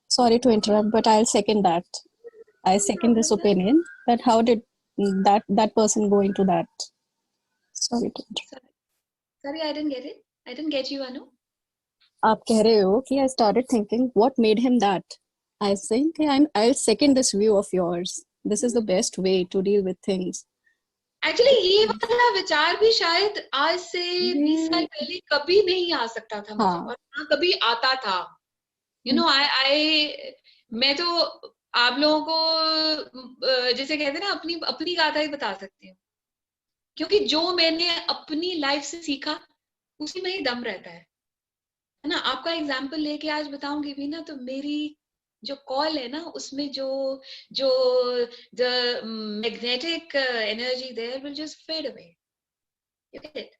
Sorry to interrupt, but I'll second that. I second this opinion, that how did that person go into that? Sorry to interrupt. sorry, I didn't get it. I didn't get you, Anu. आप कह रहे हो कि I started thinking what made him that. I think I'll second this view of yours. This is the best way to deal with things. Actually ये वाला विचार भी शायद आज से 20 साल पहले कभी नहीं आ सकता था मुझे, और ना कभी आता था. मैं तो आप लोगों को जैसे कहते हैं ना, अपनी गाथा ही बता सकती हूँ, क्योंकि जो मैंने अपनी लाइफ से सीखा उसी में ही दम रहता है ना. आपका एग्जाम्पल लेके आज बताऊंगी भी ना, तो मेरी जो कॉल है ना, उसमें जो the magnetic energy there will just fade away. You get it.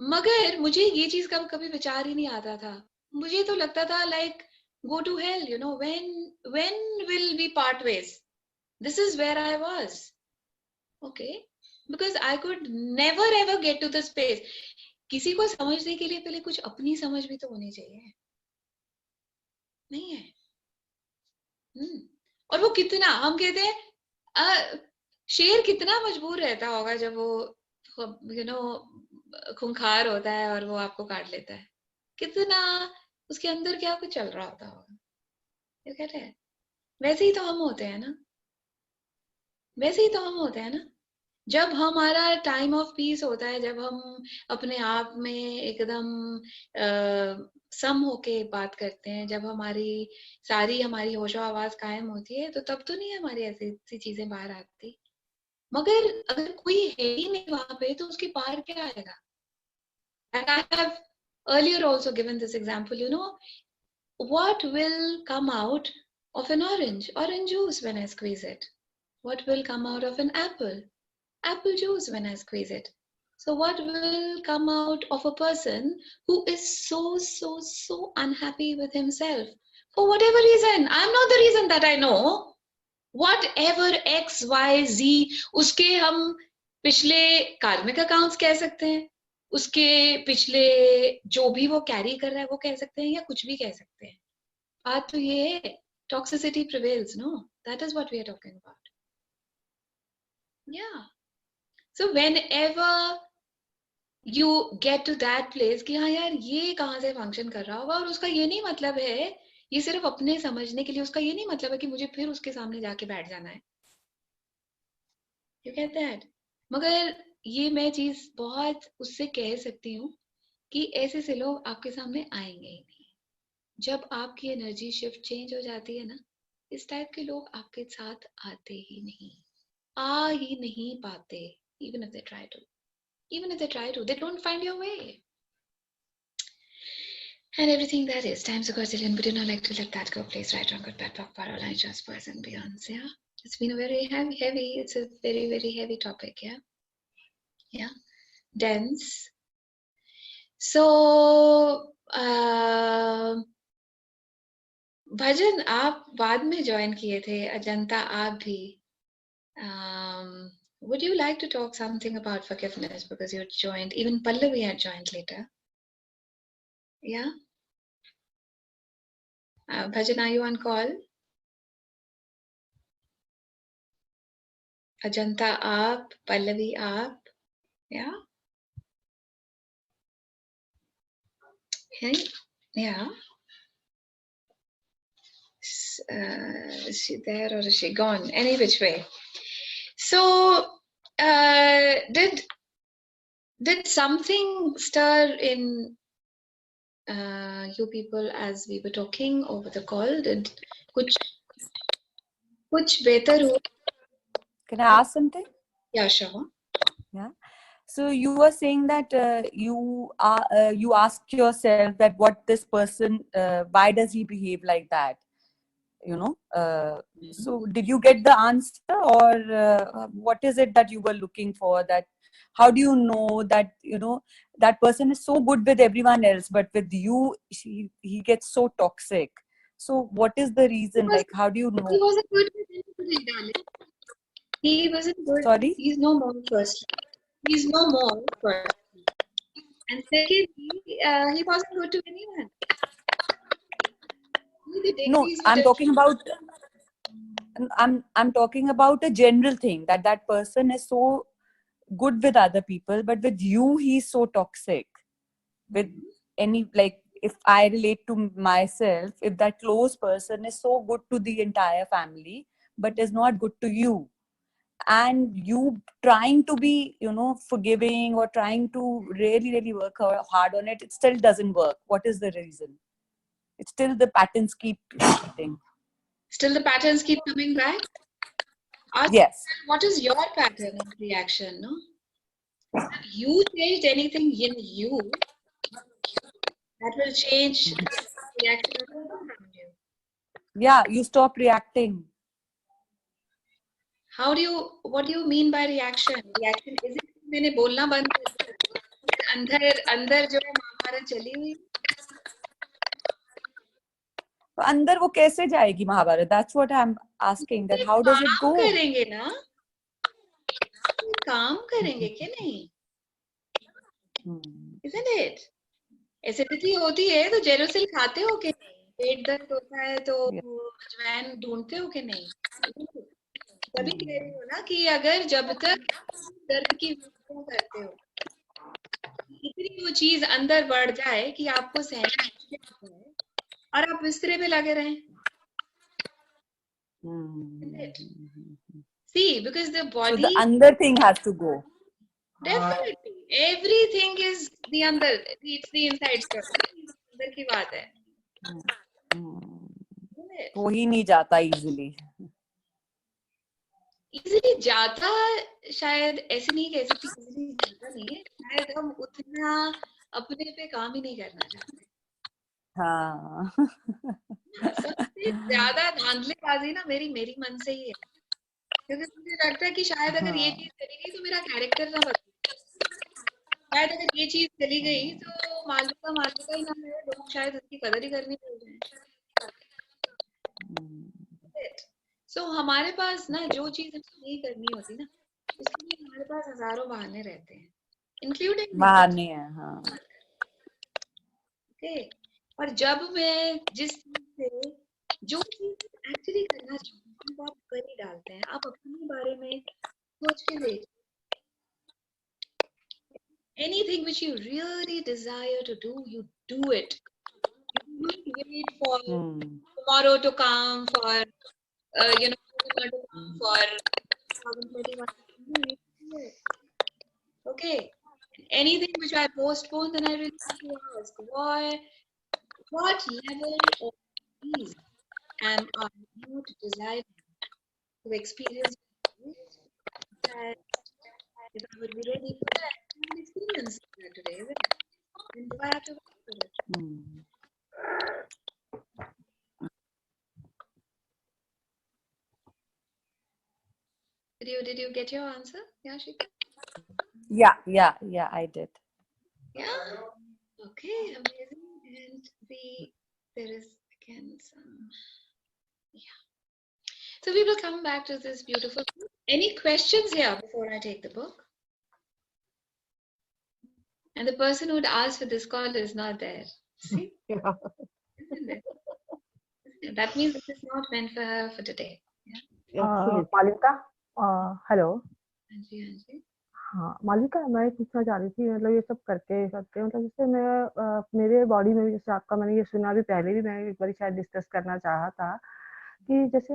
मगर मुझे ये चीज कभी विचार ही नहीं आता था. मुझे तो लगता था like go to hell, when will we part ways? This is where I was. Okay, because I could never ever get to the space. किसी को समझने के लिए पहले कुछ अपनी समझ भी तो होनी चाहिए, नहीं है? और वो कितना, हम कहते हैं शेर कितना मजबूर रहता होगा जब वो खूंखार होता है और वो आपको काट लेता है. कितना उसके अंदर क्या कुछ चल रहा होता होगा. ये कहते हैं वैसे ही तो हम होते हैं ना. वैसे ही तो हम होते हैं ना. जब हमारा टाइम ऑफ पीस होता है, जब हम अपने आप में एकदम सम होके बात करते हैं, जब हमारी होशो आवाज कायम होती है, तो तब तो नहीं हमारी ऐसी चीजें बाहर आती. मगर अगर कोई है ही नहीं वहां पे, तो उसके बाहर क्या आएगा? And I have earlier also given this example, what will come out of an orange juice when I squeeze it? What will come out of an apple juice when I squeeze it? So what will come out of a person who is so unhappy with himself for whatever reason? I'm not the reason that I know. Whatever X, Y, Z, उसके हम पिछले कार्मिक accounts कह सकते हैं, उसके पिछले जो भी वो कैरी कर रहा है वो कह सकते हैं, या कुछ भी कह सकते हैं. बात तो ये है, toxicity prevails, no? That is what we are talking about. Yeah. So whenever you get to that place कि हाँ यार ये कहाँ से फंक्शन कर रहा होगा, और उसका ये नहीं मतलब है, ये सिर्फ अपने समझने के लिए, उसका ये नहीं मतलब है कि मुझे फिर उसके सामने जाके बैठ जाना है. You get that? मगर ये मैं चीज बहुत उससे कह सकती हूँ कि ऐसे से लोग आपके सामने आएंगे ही नहीं. जब आपकी एनर्जी शिफ्ट चेंज हो जाती है ना, इस टाइप के लोग आपके साथ आते ही नहीं, आ ही नहीं पाते. Even if they try to, they don't find your way. And everything that is times a gazillion, but do not like to let that go. Place right, wrong, good, bad, POC, PAROL, just person beyond. Yeah. It's been a very heavy. It's a very, very heavy topic. Yeah. Yeah. Dense. So, भजन आप बाद में join किए थे, अजंता आप भी. Would you like to talk something about forgiveness because you joined? Even Pallavi had joined later. Yeah. Bhajan, are you on call? Ajanta aap, Pallavi aap. Yeah. Yeah. Is she there or is she gone? Any which way. So, did something stir in you people as we were talking over the call? Did kuch better hua? Can I ask something? Yeah, sure. Yeah. So you were saying that you ask yourself that what this person, why does he behave like that? So did you get the answer, or what is it that you were looking for? That how do you know that that person is so good with everyone else, but with you he gets so toxic? So what is the reason? Like, how do you know? He wasn't good with anybody, darling. He wasn't good. Sorry? He's no more first. He's no more first. And secondly, he wasn't good to anyone. No, I'm talking about a general thing, that person is so good with other people, but with you he's so toxic. With any, like, if I relate to myself, if that close person is so good to the entire family but is not good to you, and you trying to be forgiving or trying to really work hard on it, it still doesn't work. What is the reason? It's still the patterns keep repeating. Still the patterns keep coming back? Yes. What is your pattern of reaction? No? Have you changed anything in you that will change reaction around you? Yeah, you stop reacting. What do you mean by reaction? Reaction is it मैंने बोलना बंद कर दिया? अंदर जो है महाभारत चली हुई. तो अंदर वो कैसे जाएगी Mahabharat? That's what I'm asking, that how does it go? करेंगे ना, काम करेंगे कि नहीं? Isn't it? एसिडिटी होती है तो जेरोसिल खाते हो कि नहीं? पेट दर्द होता है तो अजवाइन ढूंढते हो कि नहीं? तभी कह रही हो ना कि अगर जब तक दर्द की करते हो, इतनी वो चीज अंदर बढ़ जाए कि आपको सहना मुश्किल हो जाए और आप बिस्तरे पे लगे रहें. See, because the body. So the under thing has to go. Definitely, everything is the under. It's the inside stuff. अंदर की बात है. वो ही नहीं जाता easily. Easily जाता शायद ऐसे नहीं कह सकती. Easily जाता नहीं है. शायद हम उतना अपने पे काम ही नहीं करना चाहते. हाँ. सबसे ज्यादा धांधलेबाजी ना मेरी मन से ही है, क्योंकि मुझे लगता है कि शायद अगर ये चीज चली गई तो मेरा कैरेक्टर ना बदले. शायद अगर ये चीज चली गई तो मालूका ही ना है, लोग शायद उसकी कदर ही करनी भूल जाए. So हमारे पास ना जो चीज हमें नहीं करनी होती ना, उसके लिए हमारे पास हजारों बहाने रहते हैं, इंक्लूडिंग बहाने हैं. हाँ. ओके. और जब मैं जिस चीज से जो चीज एक्चुअली करना चाहती हूँ आप कर ही डालते हैं. आप अपने बारे में सोच के देखिए. Anything which you really desire to do, you do it. You don't wait for tomorrow to come, for to come for 2021. Okay. Anything which I postpone, then I really have to ask, what level of peace am I not desiring to experience? That if I would be ready for that, I would experience that today. And do I have to wait for it? Did you get your answer, Yashika? Yeah, I did. Yeah. Okay, amazing. And there is again some. Yeah. So we will come back to this beautiful book. Any questions here before I take the book? And the person who'd asked for this call is not there. See? Yeah. Isn't it? That means it is not meant for her for today. Yeah. Absolutely. मालिका hello Anji, Anji. हाँ मालिका मैं पूछना चाह रही थी मतलब ये सब करके मतलब जैसे मैं मेरे बॉडी में भी जैसे आपका मैंने ये सुना भी पहले भी मैं एक बार शायद डिस्कस करना चाहा था कि जैसे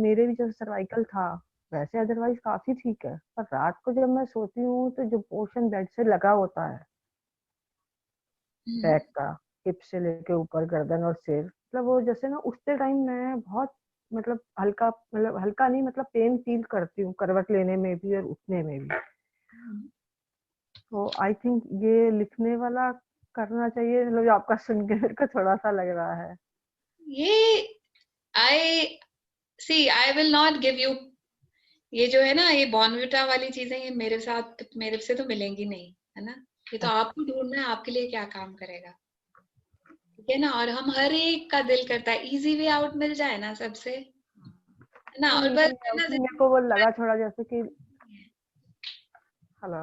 मेरे भी जैसे सर्वाइकल था वैसे अदरवाइज काफी ठीक है पर रात को जब मैं सोती हूँ तो जो पोर्शन बेड से लगा होता है बैक का हिप से लेके ऊपर गर्दन और सिर मतलब वो जैसे ना उठते टाइम मैं बहुत मतलब हल्का नहीं मतलब पेन फील करती हूँ करवट लेने में भी और उठने में भी तो आई थिंक ये लिखने वाला करना चाहिए मतलब आपका सुन के मेरे को थोड़ा सा लग रहा है ये I will not give you ये जो है ना ये बॉर्नविटा वाली चीजें ये मेरे से तो मिलेंगी नहीं है ना ये तो आपको ढूंढना है आपके लिए क्या काम करेगा ठीक है ना और हम हर एक का दिल करता है इजी वे आउट मिल जाए ना सबसे है ना और बस मेरे को वो लगा थोड़ा जैसे कि हेलो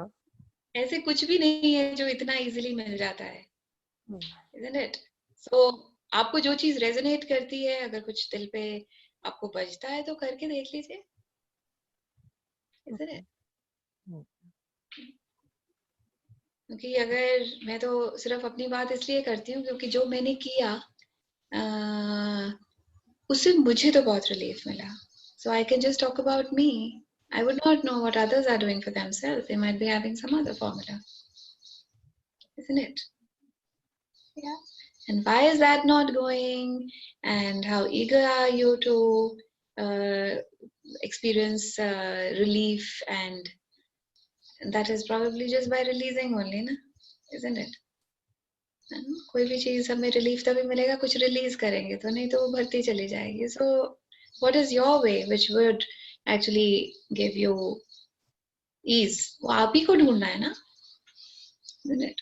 ऐसे कुछ भी नहीं है जो इतना इजीली मिल जाता है isn't it? So आपको जो चीज रेजोनेट करती है अगर कुछ दिल पे आपको बजता है तो करके देख लीजिए isn't it? क्योंकि अगर मैं तो सिर्फ अपनी बात इसलिए करती हूँ क्योंकि जो मैंने किया उससे मुझे तो बहुत रिलीफ मिला so I can just talk about me I would not know what others are doing for themselves they might be having some other formula isn't it yeah and why is that not going and how eager are you to experience relief and that is probably just by releasing only na isn't it कोई भी चीज हमें relief तभी मिलेगा कुछ release करेंगे तो नहीं तो वो भरती चली जाएगी so what is your way which would actually give you ease वो आप ही को ढूंढना है ना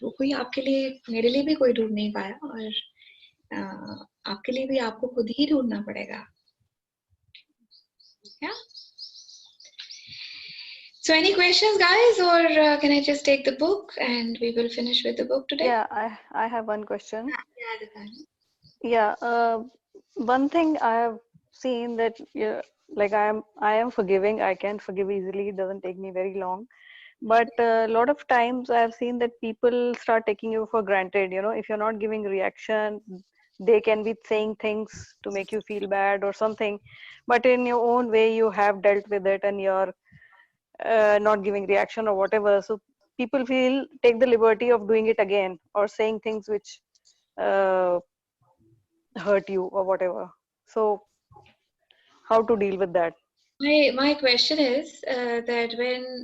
वो कोई आपके लिए मेरे लिए भी कोई ढूंढ नहीं पाया और आपके लिए भी आपको खुद ही ढूंढना पड़ेगा yeah So any questions guys or can I just take the book and we will finish with the book today? Yeah, I have one question. Yeah, one thing I have seen that like I am forgiving. I can forgive easily. It doesn't take me very long. But a lot of times I have seen that people start taking you for granted. You know, if you're not giving reaction, they can be saying things to make you feel bad or something. But in your own way, you have dealt with it and you're not giving reaction or whatever. So people take the liberty of doing it again or saying things which hurt you or whatever. So how to deal with that? My question is that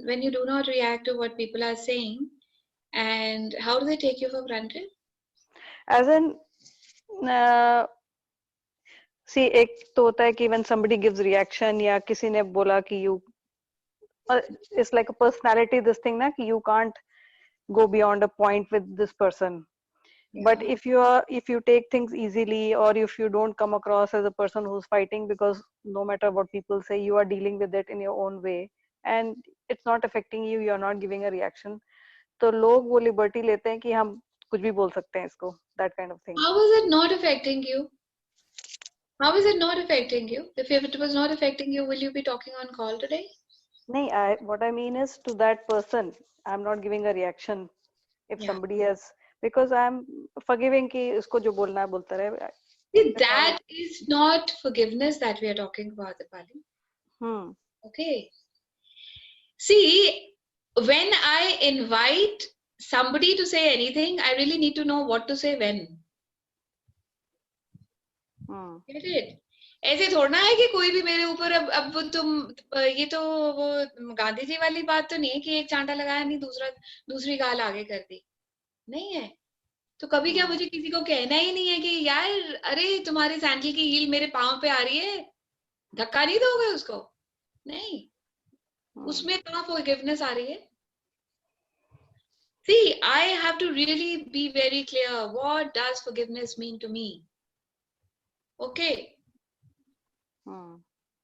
when you do not react to what people are saying and how do they take you for granted? As in see एक तो होता है कि when somebody gives reaction या किसी ने बोला कि you it's like a personality this thing na ki you can't go beyond a point with this person. Yeah. But if you take things easily or if you don't come across as a person who's fighting because no matter what people say you are dealing with it in your own way and it's not affecting you, you're not giving a reaction, तो लोग वो liberty लेते हैं कि हम कुछ भी बोल सकते हैं इसको, that kind of thing. How is it not affecting you? How is it not affecting you? If it was not affecting you, will you be talking on call today? नहीं, what I mean is to that person, I'm not giving a reaction if somebody has, because I'm forgiving कि उसको जो बोलना है बोलता रहे. That is not forgiveness that we are talking about, Dipali. Okay. See, when I invite somebody to say anything, I really need to know what to say when. Get it? ऐसे थोड़ा है कि कोई भी मेरे ऊपर अब तुम ये तो वो गांधी जी वाली बात तो नहीं है कि एक चांटा लगाया नहीं दूसरी गाल आगे कर दी नहीं है तो कभी क्या मुझे किसी को कहना ही नहीं है कि यार अरे तुम्हारी सैंडल की हील मेरे पांव पे आ रही है धक्का नहीं दोगे उसको नहीं उसमें कहाँ forgiveness आ रही है? See, I have to really be very clear. What does forgiveness mean to me? Okay.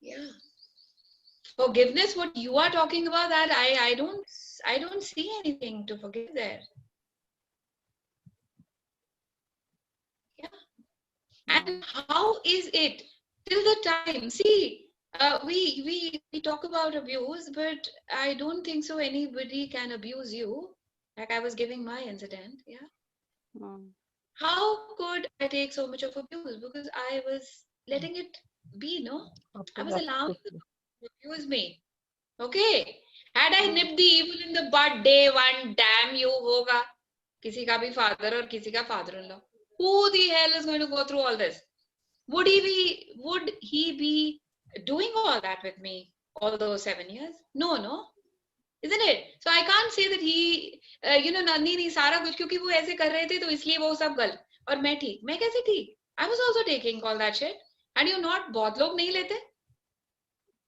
Yeah. Forgiveness, what you are talking about, that I don't see anything to forgive there. Yeah. And how is it till the time? See, we talk about abuse, but I don't think so anybody can abuse you. Like I was giving my incident, yeah. How could I take so much of abuse? Because I was letting it be, no? I was allowing them to abuse me. Okay. Had I nipped the evil in the bud day one, damn you hoga. किसी का भी father और किसी का father-in-law. Who the hell is going to go through all this? Would he be doing all that with me all those 7 years? No. Isn't it? So I can't say that he, नहीं सारा कुछ क्योंकि वो ऐसे कर रहे थे तो इसलिए वो सब गलत और मैं ठीक. मैं कैसे ठीक? I was also taking all that shit. And you not, बहुत लोग नहीं लेते.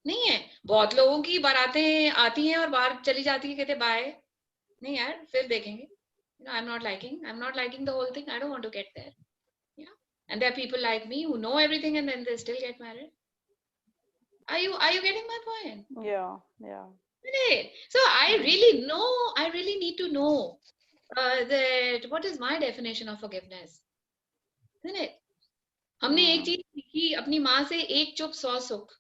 नहीं है. बहुत लोगों की बारातें आती हैं और बाहर चली जाती है कहते बाय. नहीं यार, फिर देखेंगे. I'm not liking the whole thing. I don't want to get there. Yeah. And there are people like me who know everything and then they still get married. Are you getting my point? Yeah. Right. So I really need to know that what is my definition of forgiveness, isn't it? हमने एक चीज सीखी अपनी माँ से, एक चुप 100 सुख.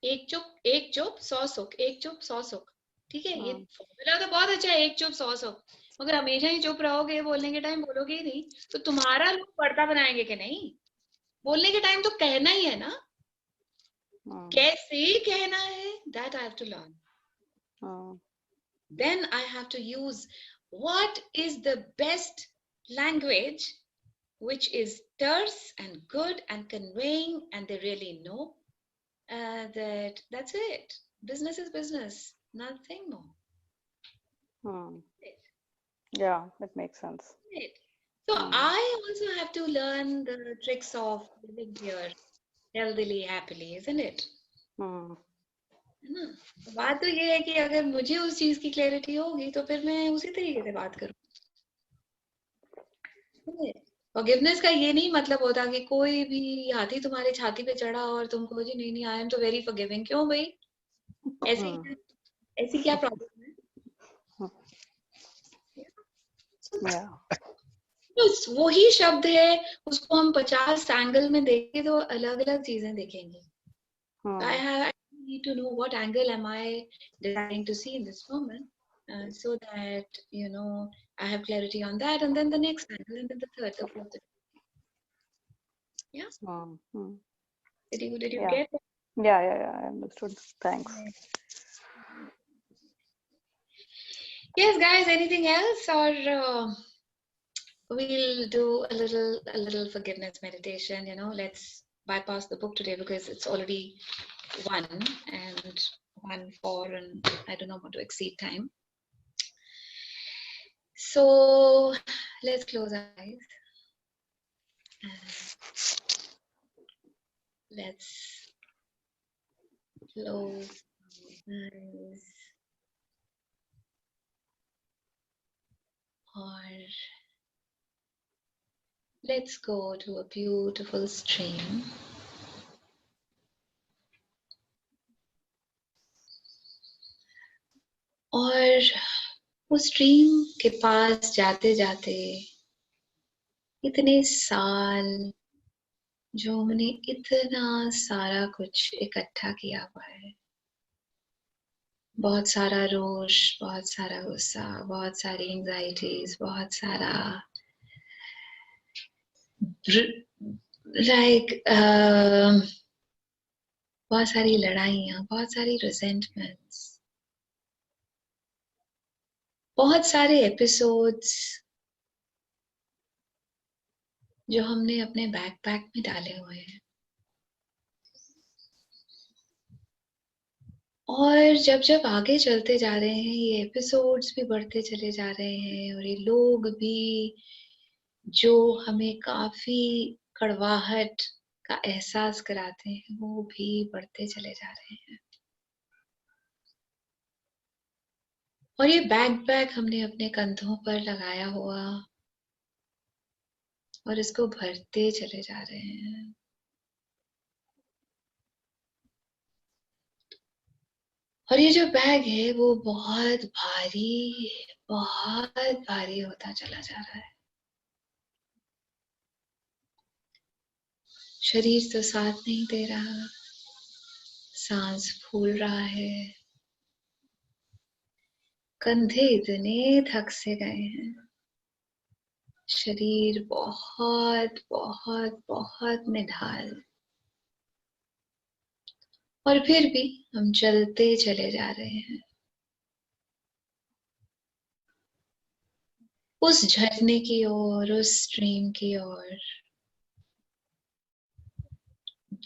एक चुप 100 सुख. एक चुप 100 सुख. ठीक है, ये फॉर्मूला तो बहुत अच्छा है, एक चुप 100 सुख. मगर हमेशा ही चुप रहोगे, बोलने के टाइम बोलोगे ही नहीं, तो तुम्हारा लोग पर्दा बनाएंगे कि नहीं? बोलने के टाइम तो कहना ही है ना. कैसे कहना है, that I have to learn. Then I have to use what is the best language which is terse and good and conveying, and they really know that's it. Business is business, nothing more. Yeah, that makes sense. Right. So I also have to learn the tricks of living here healthily, happily, isn't it? है ना. बात तो ये है कि अगर मुझे उस चीज की क्लैरिटी होगी तो फिर मैं उसी तरीके से बात करूँ. फॉरगिवनेस का ये नहीं मतलब होता कि कोई भी हाथी तुम्हारे छाती पे चढ़ा और तुम कहो जी नहीं आई एम तो वेरी फॉरगिविंग. क्यों भाई? ऐसी क्या प्रॉब्लम है? वही शब्द है, उसको हम 50 एंगल में देखें तो अलग अलग चीजें देखेंगे. I need to know what angle am I deciding to see in this moment, so that I have clarity on that, and then the next angle, and then the third, the fourth. Yeah. Did you get that? Yeah, I understood. Thanks. Yes, guys. Anything else, or we'll do a little forgiveness meditation. Let's bypass the book today because it's already 1 and 1:04, and I do not want to exceed time. So let's close our eyes. Let's close our eyes. Or let's go to a beautiful stream. और उस stream के पास जाते जाते इतने साल जो हमने इतना सारा कुछ इकट्ठा किया हुआ है, बहुत सारा रोष, बहुत सारा गुस्सा, बहुत सारी एंजाइटीज, बहुत सारा बहुत सारी लड़ाइयाँ, बहुत सारी रिजेंटमेंट्स, बहुत सारे एपिसोड्स जो हमने अपने बैकपैक में डाले हुए हैं. और जब आगे चलते जा रहे हैं, ये एपिसोड्स भी बढ़ते चले जा रहे हैं और ये लोग भी जो हमें काफी कड़वाहट का एहसास कराते हैं वो भी बढ़ते चले जा रहे हैं. और ये बैग हमने अपने कंधों पर लगाया हुआ और इसको भरते चले जा रहे हैं। और ये जो बैग है वो बहुत भारी होता चला जा रहा है। शरीर तो साथ नहीं दे रहा, सांस फूल रहा है, कंधे इतने थक से गए हैं, शरीर बहुत निढाल, और फिर भी हम चलते चले जा रहे हैं उस झरने की ओर, उस स्ट्रीम की ओर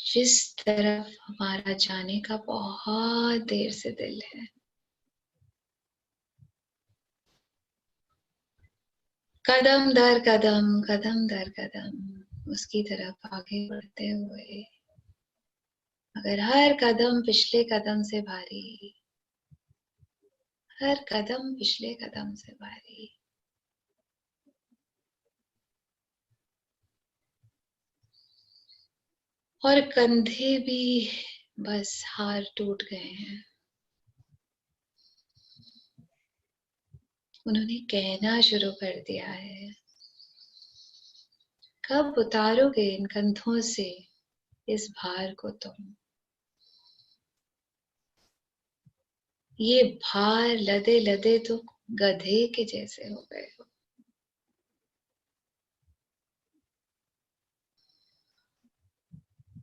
जिस तरफ हमारा जाने का बहुत देर से दिल है। कदम दर कदम उसकी तरफ आगे बढ़ते हुए, मगर हर कदम पिछले कदम से भारी, हर कदम पिछले कदम से भारी। और कंधे भी बस हार टूट गए हैं। उन्होंने कहना शुरू कर दिया है, कब उतारोगे इन कंधों से इस भार को तुम। ये भार लदे लदे तो गधे के जैसे हो गए हो।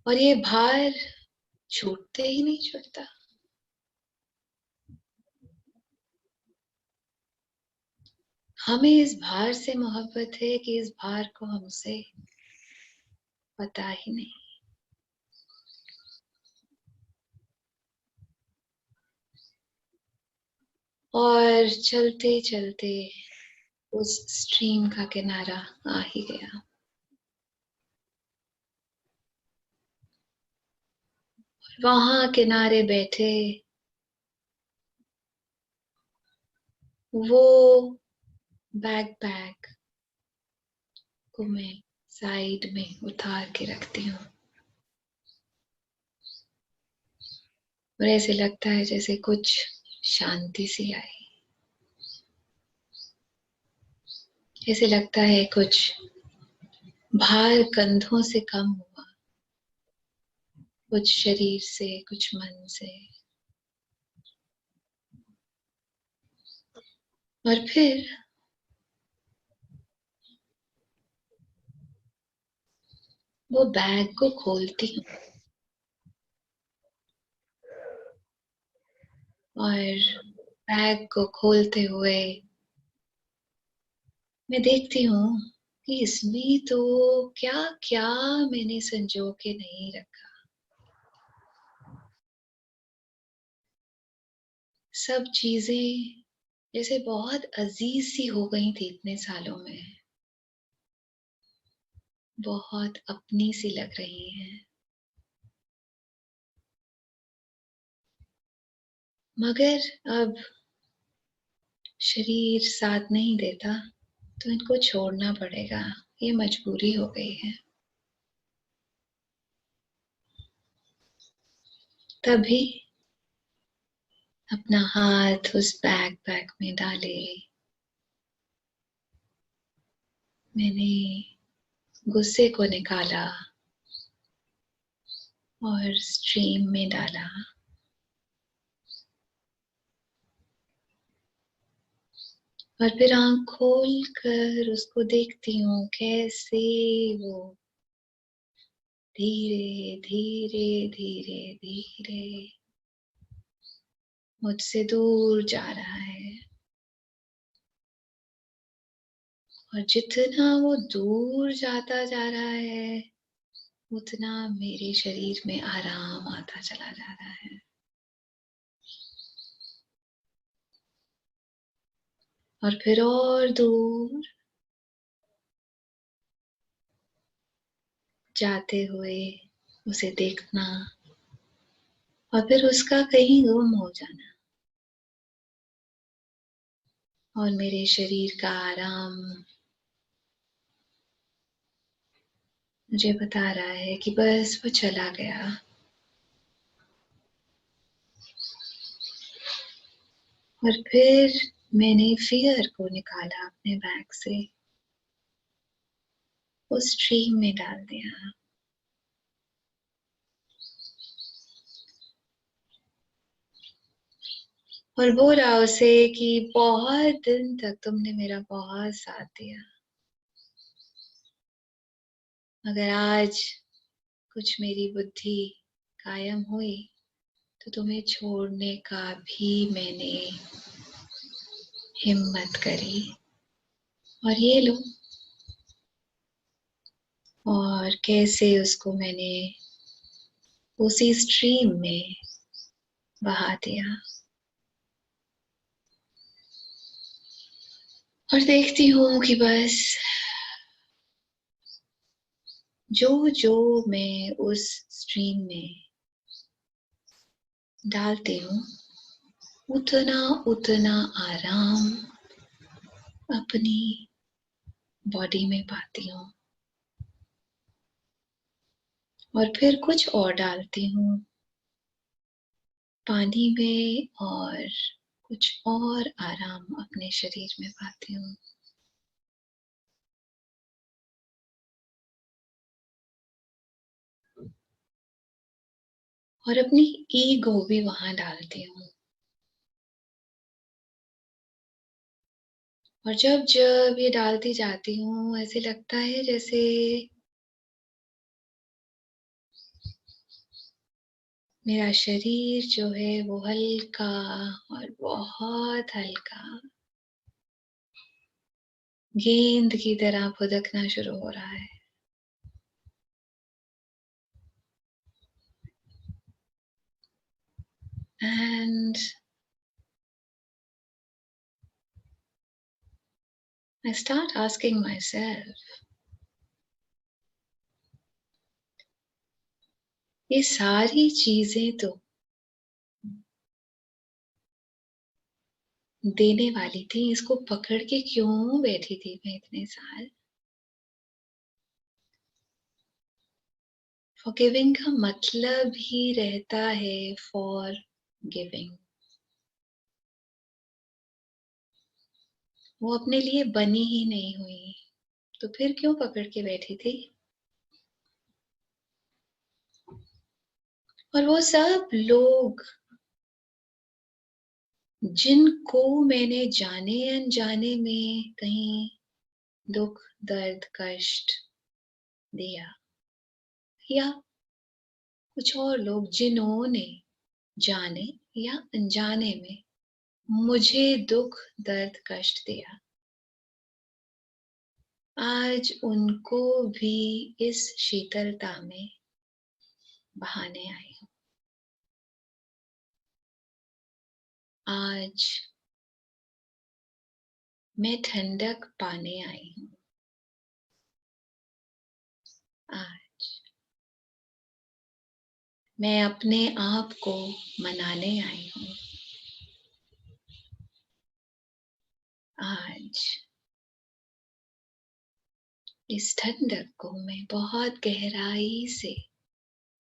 और ये भार छूटते ही नहीं छूटता। हमें इस भार से मोहब्बत है कि इस भार को हमसे पता ही नहीं। और चलते चलते उस स्ट्रीम का किनारा आ ही गया। वहां किनारे बैठे वो बैग को मैं साइड में उतार के रखती हूँ, और ऐसे लगता है जैसे कुछ शांति सी आई। ऐसे लगता है कुछ भार कंधों से कम हुआ, कुछ शरीर से, कुछ मन से। और फिर वो बैग को खोलती हूँ और बैग को खोलते हुए मैं देखती हूँ कि इसमें तो क्या क्या मैंने संजो के नहीं रखा। सब चीजें जैसे बहुत अजीज सी हो गई थी इतने सालों में, बहुत अपनी सी लग रही हैं। मगर अब शरीर साथ नहीं देता तो इनको छोड़ना पड़ेगा, ये मजबूरी हो गई है। तभी अपना हाथ उस बैग में डाले मैंने गुस्से को निकाला और स्ट्रीम में डाला। और फिर आंख खोल कर उसको देखती हूँ कैसे वो धीरे धीरे धीरे धीरे मुझसे दूर जा रहा है। और जितना वो दूर जाता जा रहा है उतना मेरे शरीर में आराम आता चला जा रहा है। और फिर और दूर जाते हुए उसे देखना और फिर उसका कहीं गुम हो जाना। और मेरे शरीर का आराम मुझे बता रहा है कि बस वो चला गया। और फिर मैंने फियर को निकाला अपने बैग से, उस स्ट्रीम में डाल दिया। और बोला उसे कि बहुत दिन तक तुमने मेरा बहुत साथ दिया, अगर आज कुछ मेरी बुद्धि कायम हुई तो तुम्हें छोड़ने का भी मैंने हिम्मत करी। और ये लो। और कैसे उसको मैंने उसी स्ट्रीम में बहा दिया। और देखती हूँ कि बस जो जो मैं उस स्ट्रीम में डालती हूँ उतना उतना आराम अपनी बॉडी में पाती हूँ। और फिर कुछ और डालती हूँ पानी में और कुछ और आराम अपने शरीर में पाती हूँ। और अपनी ईगो भी वहां डालती हूँ। और जब जब ये डालती जाती हूँ ऐसे लगता है जैसे मेरा शरीर जो है वो हल्का और बहुत हल्का गेंद की तरह फुदकना शुरू हो रहा है। And I start asking myself, ये सारी चीजें तो देने वाली थी, इसको पकड़ के क्यों बैठी थी मैं इतने साल। फॉरगिविंग का मतलब ही रहता है फॉर गिविंग। वो अपने लिए बनी ही नहीं हुई तो फिर क्यों पकड़ के बैठी थी। और वो सब लोग जिनको मैंने जाने अनजाने में कहीं दुख दर्द कष्ट दिया, या कुछ और लोग जिन्होंने जाने या अनजाने में मुझे दुख दर्द कष्ट दिया, आज उनको भी इस शीतलता में बहाने आई हूं। आज मैं ठंडक पाने आई हूं। आज मैं अपने आप को मनाने आई हूं। आज इस ठंडक को मैं बहुत गहराई से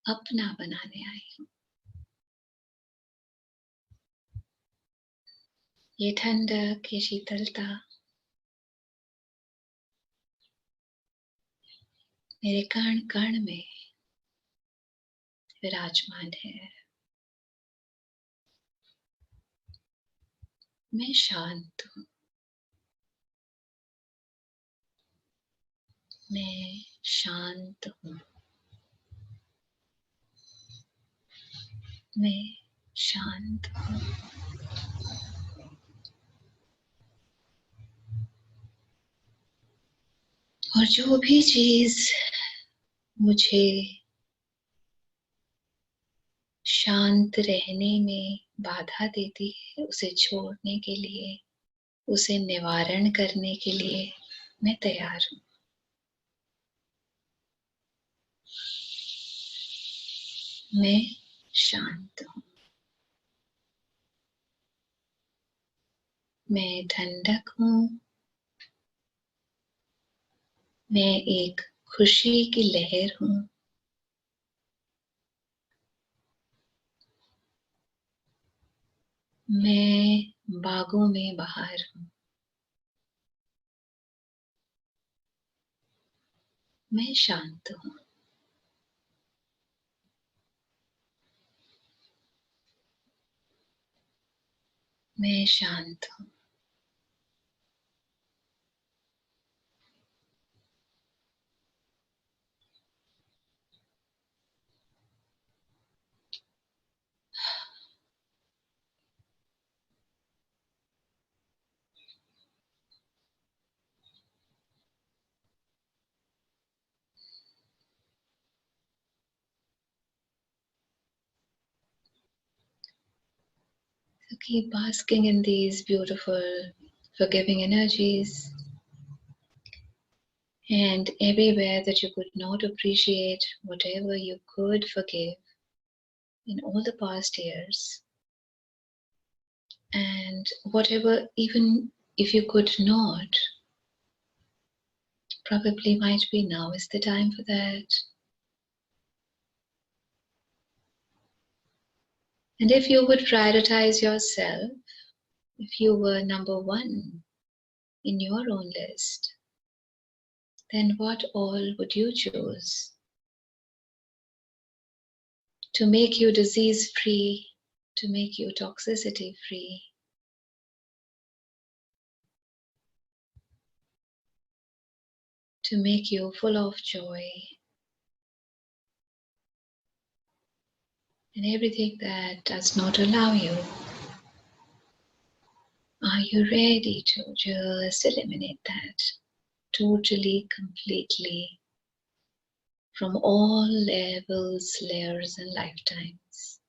अपना बनाने आई हूं। ये ठंडक, ये शीतलता मेरे कण कण में विराजमान है। मैं शांत हूं। मैं शांत हूं। मैं शांत हूं। और जो भी चीज मुझे शांत रहने में बाधा देती है उसे छोड़ने के लिए, उसे निवारण करने के लिए मैं तैयार हूं। मैं शांत हूं। मैं ठंडक हूँ, मैं एक खुशी की लहर हूँ, मैं बागों में बहार हूँ, मैं शांत हूँ, मैं शांत हूँ। So keep basking in these beautiful, forgiving energies. And everywhere that you could not appreciate, whatever you could forgive in all the past years, and whatever, even if you could not, probably might be now is the time for that. And if you would prioritize yourself, if you were number one in your own list, then what all would you choose to make you disease free, to make you toxicity free, to make you full of joy, and everything that does not allow you? Are you ready to just eliminate that totally, completely, from all levels, layers, and lifetimes?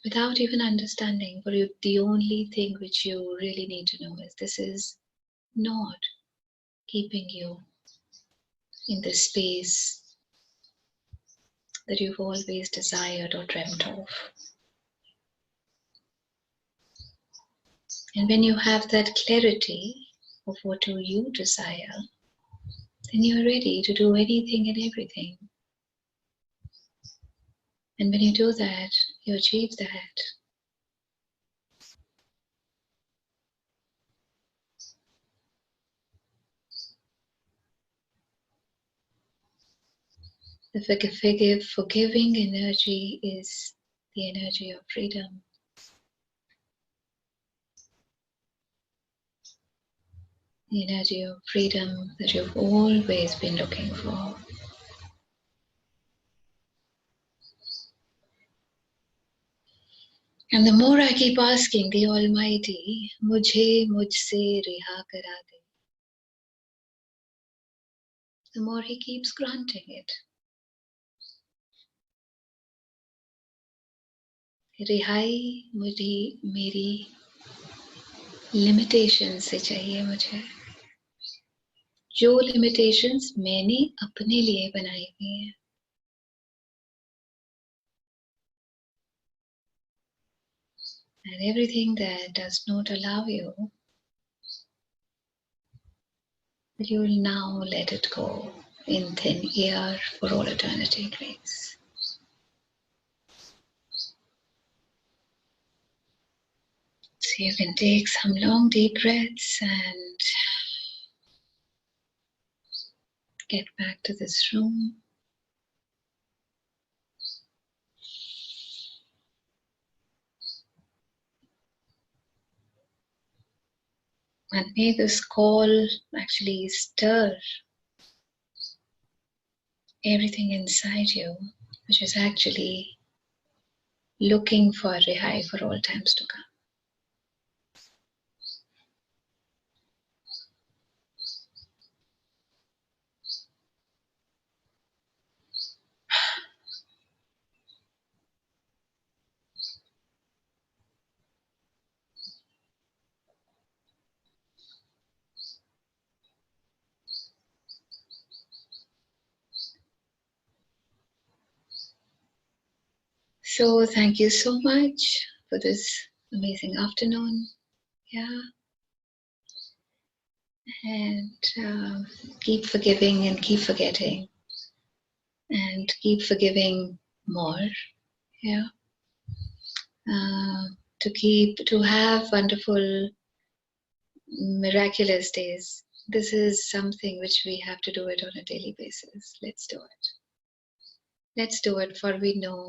Without even understanding, for you, the only thing which you really need to know is this is not keeping you in the space that you've always desired or dreamt of. And when you have that clarity of what do you desire, then you're ready to do anything and everything. And when you do that, you achieve that. The forgiving energy is the energy of freedom. The energy of freedom that you've always been looking for. And the more I keep asking the Almighty, mujhe mujhse riha kara de, the more He keeps granting it. रिहाई मुझे मेरी limitation से चाहिए मुझे, जो limitations मैंने अपने लिए बनाई हुई हैं. And everything that does not allow you, you will now let it go in thin air for all eternity, please. So you can take some long deep breaths and get back to this room. And may this call actually stir everything inside you, which is actually looking for Rihai for all times to come. So thank you so much for this amazing afternoon. Yeah. And keep forgiving and keep forgetting. And keep forgiving more. Yeah. To have wonderful, miraculous days. This is something which we have to do it on a daily basis. Let's do it. Let's do it, for we know